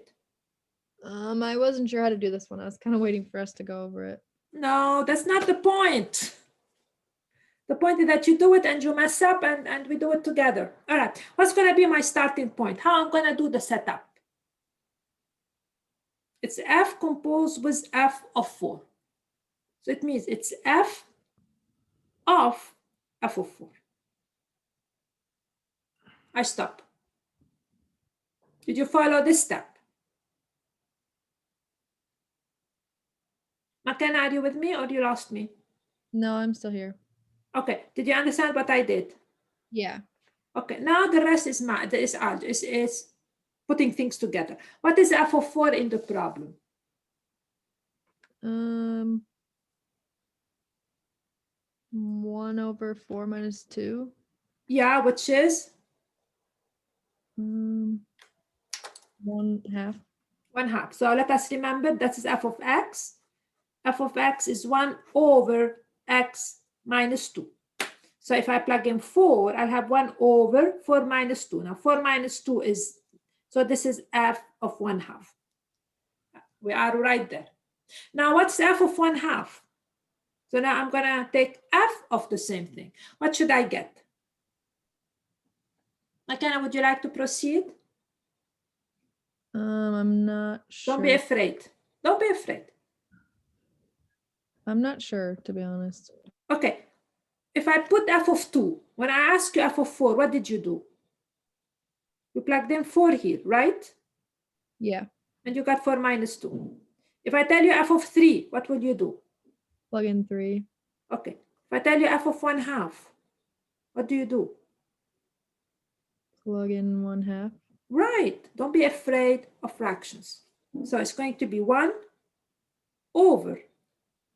I wasn't sure how to do this one. I was kind of waiting for us to go over it. No, that's not the point. The point is that you do it and you mess up and we do it together. All right, what's going to be my starting point? How I'm going to do the setup? It's f composed with f of 4. So it means it's f of 4. I stop. Did you follow this step? McKenna, are you with me or you lost me? No, I'm still here. Okay, did you understand what I did? Yeah. Okay, now the rest is putting things together. What is f of 4 in the problem? 1 over 4 minus 2. Yeah, which is? 1/2. 1/2. So let us remember that is f of x. F of x is 1 over x minus 2. So if I plug in 4, I'll have 1 over 4 minus 2. Now 4 minus 2 is, so this is f of 1/2. We are right there. Now what's f of 1/2? So now I'm going to take f of the same thing. What should I get? McKenna, would you like to proceed? I'm not sure. Don't be afraid. Don't be afraid. I'm not sure, to be honest. Okay. If I put f of 2, when I ask you f of 4, what did you do? You plugged in 4 here, right? Yeah. And you got 4 minus 2. If I tell you f of 3, what will you do? Plug in 3. Okay. If I tell you f of 1/2, what do you do? Plug in 1/2. Right. Don't be afraid of fractions. So it's going to be 1 over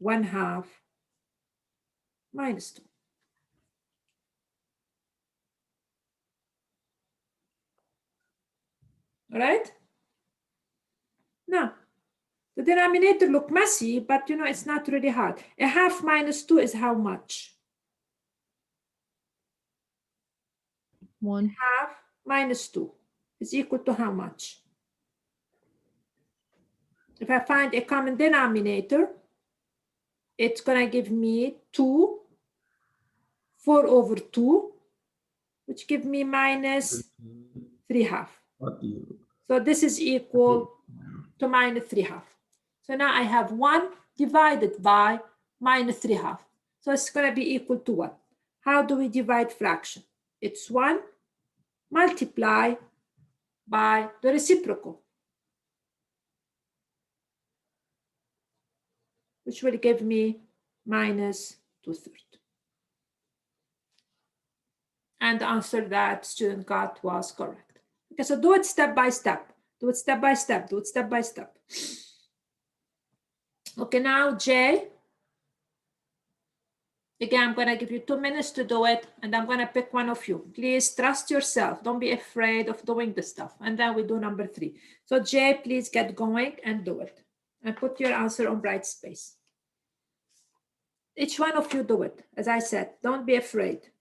1/2 minus 2. All right? Now, the denominator look messy, but you know, it's not really hard. 1/2 minus 2 is how much? 1. 1/2 minus 2 is equal to how much? If I find a common denominator, it's going to give me 2, 4 over 2, which give me minus 3/2. So this is equal to minus 3/2. So now I have 1 divided by minus 3/2. So it's going to be equal to what? How do we divide fraction? It's 1 multiply by the reciprocal, which will give me minus 2/3. And the answer that student got was correct. Okay, so do it step by step. Do it step by step. Do it step by step. Okay, now J. Again, I'm going to give you 2 minutes to do it, and I'm going to pick one of you. Please trust yourself. Don't be afraid of doing this stuff. And then we do number 3. So J, please get going and do it. And put your answer on bright space. Each one of you do it. As I said, don't be afraid.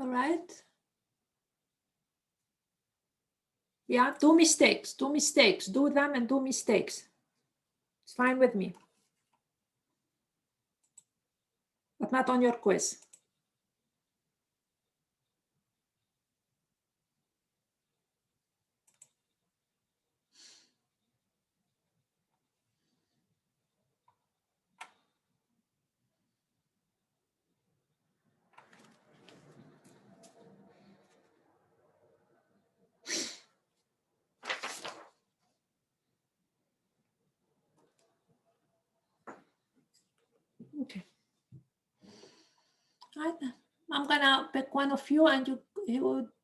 All right. Yeah, do mistakes, do mistakes, do them and do mistakes. It's fine with me. But not on your quiz. Okay. All right. I'm gonna pick one of you, and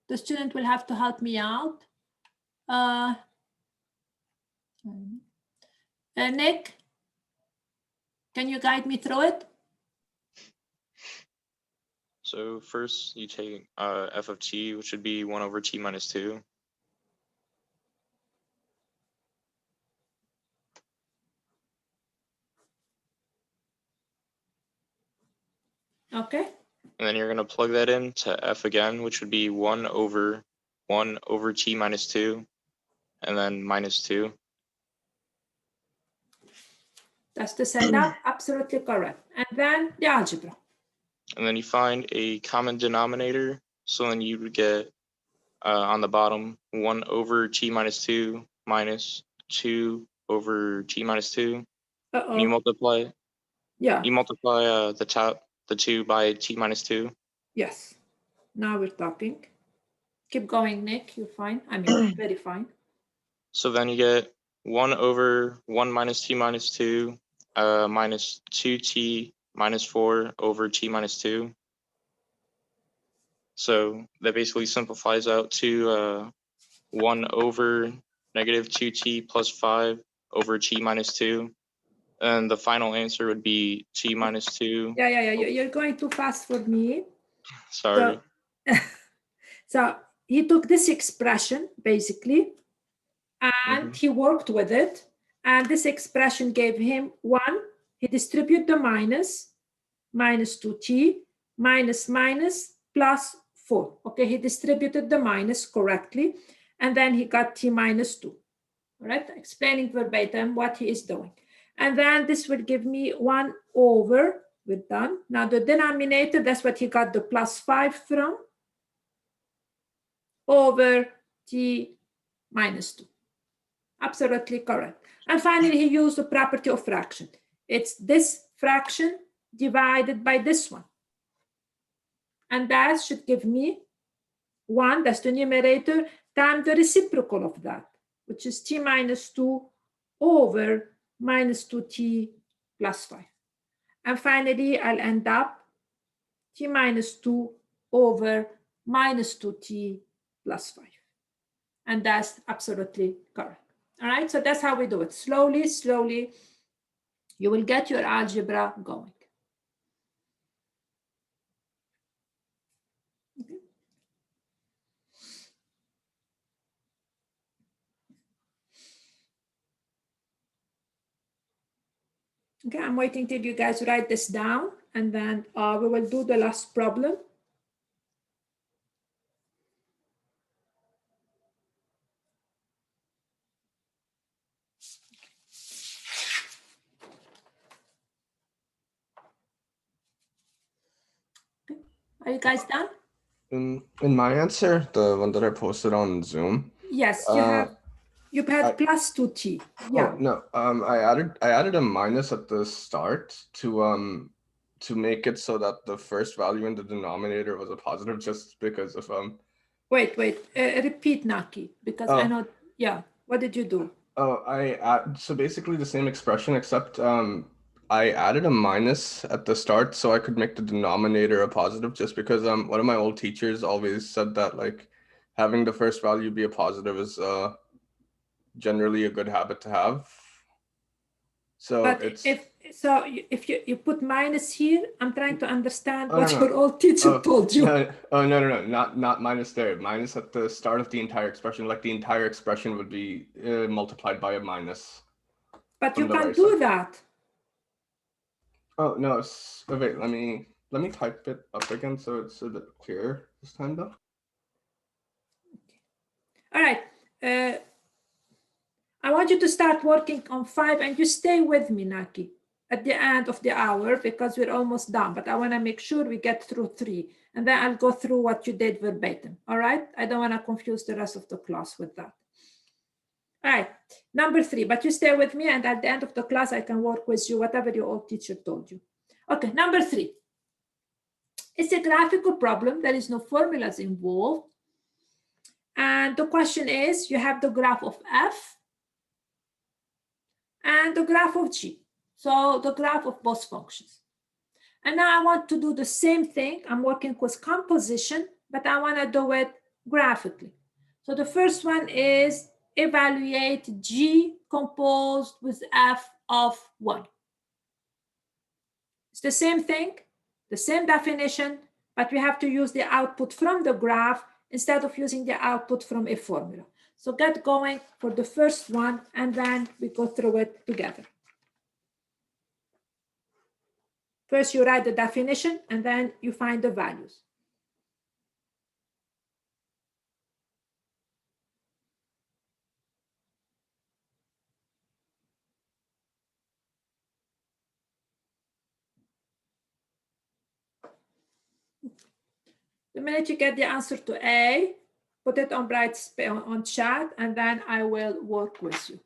the student will have to help me out. Nick, can you guide me through it? So first you take f of t, which would be 1 over t minus 2. Okay. And then you're going to plug that into f again, which would be 1 over t minus 2, and then minus 2. That's the setup. Absolutely correct. And then the algebra. And then you find a common denominator. So then you would get on the bottom 1 over t minus 2 minus 2 over G minus 2. And you Uh-oh. multiply Yeah. the 2 by T minus 2. Yes. Now we're talking. Keep going, Nick. You're fine. I mean, very fine. So then you get 1 over 1 minus T minus 2 minus 2T minus 4 over T minus 2. So that basically simplifies out to 1 over negative 2T plus 5 over T minus 2. And the final answer would be T minus 2. Yeah. You're going too fast for me. Sorry. So he took this expression, basically, and he worked with it. And this expression gave him 1. He distributed the minus 2t, minus plus 4. Okay, he distributed the minus correctly. And then he got t minus 2. All right, explaining verbatim what he is doing. And then this will give me 1 over, we're done. Now the denominator, that's what he got the plus 5 from, over t minus 2. Absolutely correct. And finally, he used the property of fraction. It's this fraction divided by this one. And that should give me 1, that's the numerator, times the reciprocal of that, which is t minus 2 over minus 2t plus 5. And finally, I'll end up t minus 2 over minus 2t plus 5. And that's absolutely correct. All right, so that's how we do it. Slowly, slowly, you will get your algebra going. Okay, I'm waiting till you guys write this down, and then we will do the last problem. Okay. Are you guys done? In my answer, the one that I posted on Zoom. Yes, you've had plus 2t. Yeah. Oh, no, I added a minus at the start to make it so that the first value in the denominator was a positive, just because of Wait, repeat, Naki, because I know. Yeah, what did you do? So basically the same expression, except I added a minus at the start so I could make the denominator a positive, just because one of my old teachers always said that, like, having the first value be a positive is generally a good habit to have. So but it's if you put minus here, I'm trying to understand what no. your old teacher told you. No, not minus there. Minus at the start of the entire expression, like the entire expression would be multiplied by a minus. But you can't do that. Oh no! Wait, let me type it up again so it's a bit clearer this time, though. All right. I want you to start working on 5, and you stay with me, Naki, at the end of the hour, because we're almost done. But I want to make sure we get through 3, and then I'll go through what you did verbatim. All right? I don't want to confuse the rest of the class with that. All right, number 3, but you stay with me, and at the end of the class, I can work with you, whatever your old teacher told you. Okay, number 3. It's a graphical problem. There is no formulas involved. And the question is, you have the graph of f and the graph of g. So the graph of both functions. And now I want to do the same thing. I'm working with composition, but I want to do it graphically. So the first one is evaluate g composed with f of 1. It's the same thing, the same definition, but we have to use the output from the graph instead of using the output from a formula. So get going for the first one, and then we go through it together. First, you write the definition, and then you find the values. The minute you get the answer to A, put it on on chat, and then I will work with you.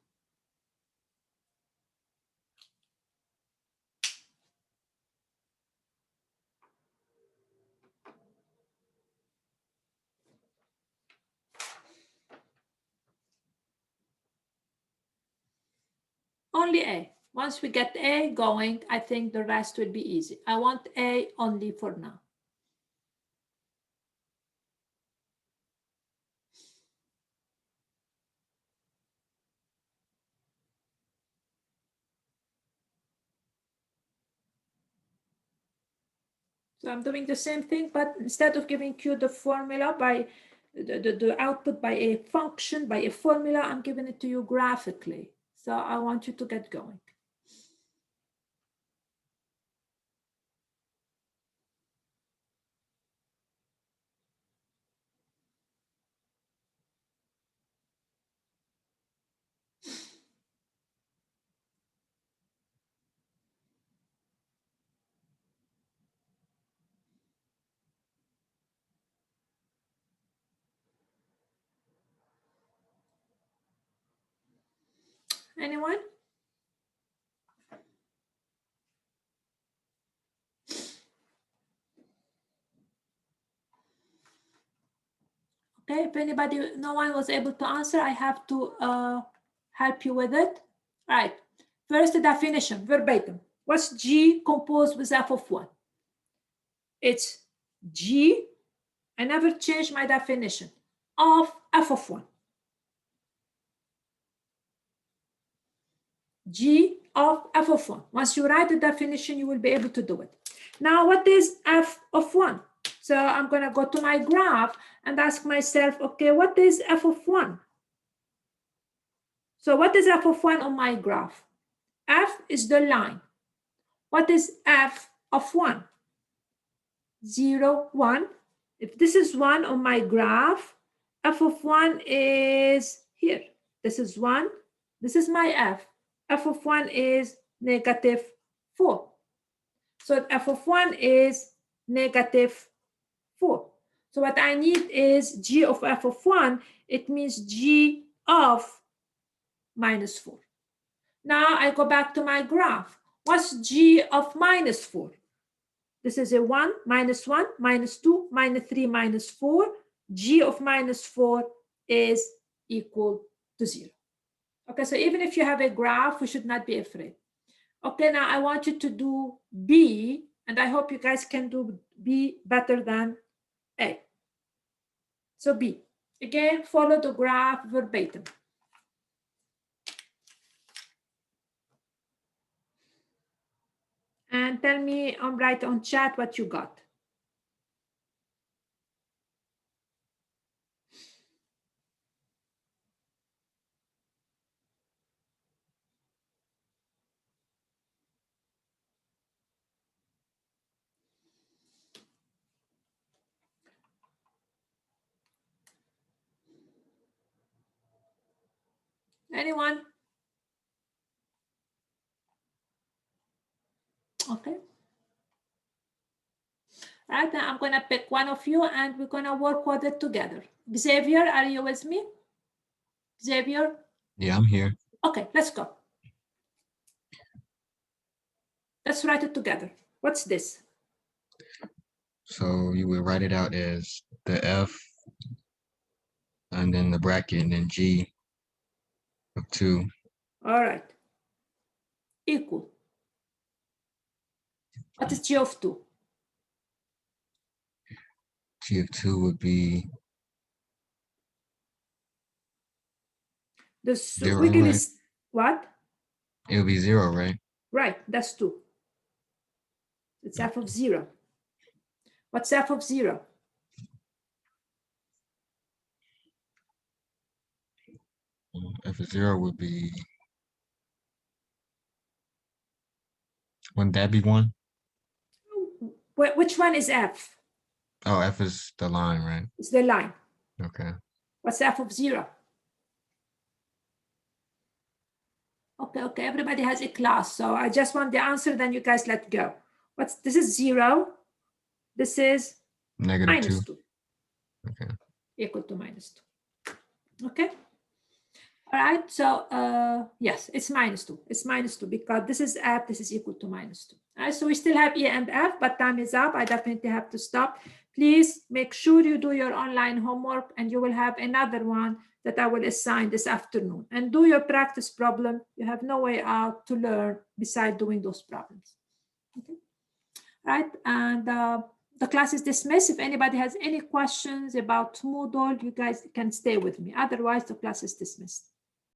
Only A. Once we get A going, I think the rest will be easy. I want A only for now. So I'm doing the same thing, but instead of giving you the formula by the output by a function, by a formula, I'm giving it to you graphically. So I want you to get going. Anyone? Okay, if anybody, no one was able to answer, I have to help you with it. All right, first the definition, verbatim. What's G composed with f of 1? It's G, I never changed my definition, of f of 1. G of f of 1. Once you write the definition, you will be able to do it. Now, what is f of 1? So I'm going to go to my graph and ask myself, okay, what is f of 1? So what is f of 1 on my graph? F is the line. What is f of 1? 0, 1. If this is 1 on my graph, f of 1 is here. This is 1. This is my f. F of 1 is negative 4. So f of 1 is negative 4. So what I need is g of f of 1. It means g of minus 4. Now I go back to my graph. What's g of minus 4? This is a 1, minus 1, minus 2, minus 3, minus 4. G of minus 4 is equal to 0. Okay, so even if you have a graph, we should not be afraid. Okay, now I want you to do B, and I hope you guys can do B better than A. So B, again, follow the graph verbatim. And tell me write on chat what you got. Anyone? Okay. Right, now I'm going to pick one of you and we're going to work with it together. Xavier, are you with me? Xavier? Yeah, I'm here. Okay, let's go. Let's write it together. What's this? So you would write it out as the F and then the bracket and then G of 2. All right. Equal. What is G of 2? G of 2 would be The zero, wiggly right? is what? It would be 0, right? Right, that's 2. It's f of 0. What's f of 0? F of 0 would be, wouldn't that be 1? Which one is f? Oh, F is the line, right? It's the line. Okay. What's f of 0? Okay, everybody has a class. So I just want the answer, then you guys let go. This is 0. This is Negative minus 2. 2. Okay. equal to -2. Okay. All right, so yes, it's -2. It's -2 because this is F, this is equal to -2. All right, so we still have E and F, but time is up. I definitely have to stop. Please make sure you do your online homework, and you will have another one that I will assign this afternoon. And do your practice problem. You have no way out to learn besides doing those problems. Okay. All right, and the class is dismissed. If anybody has any questions about Moodle, you guys can stay with me. Otherwise, the class is dismissed.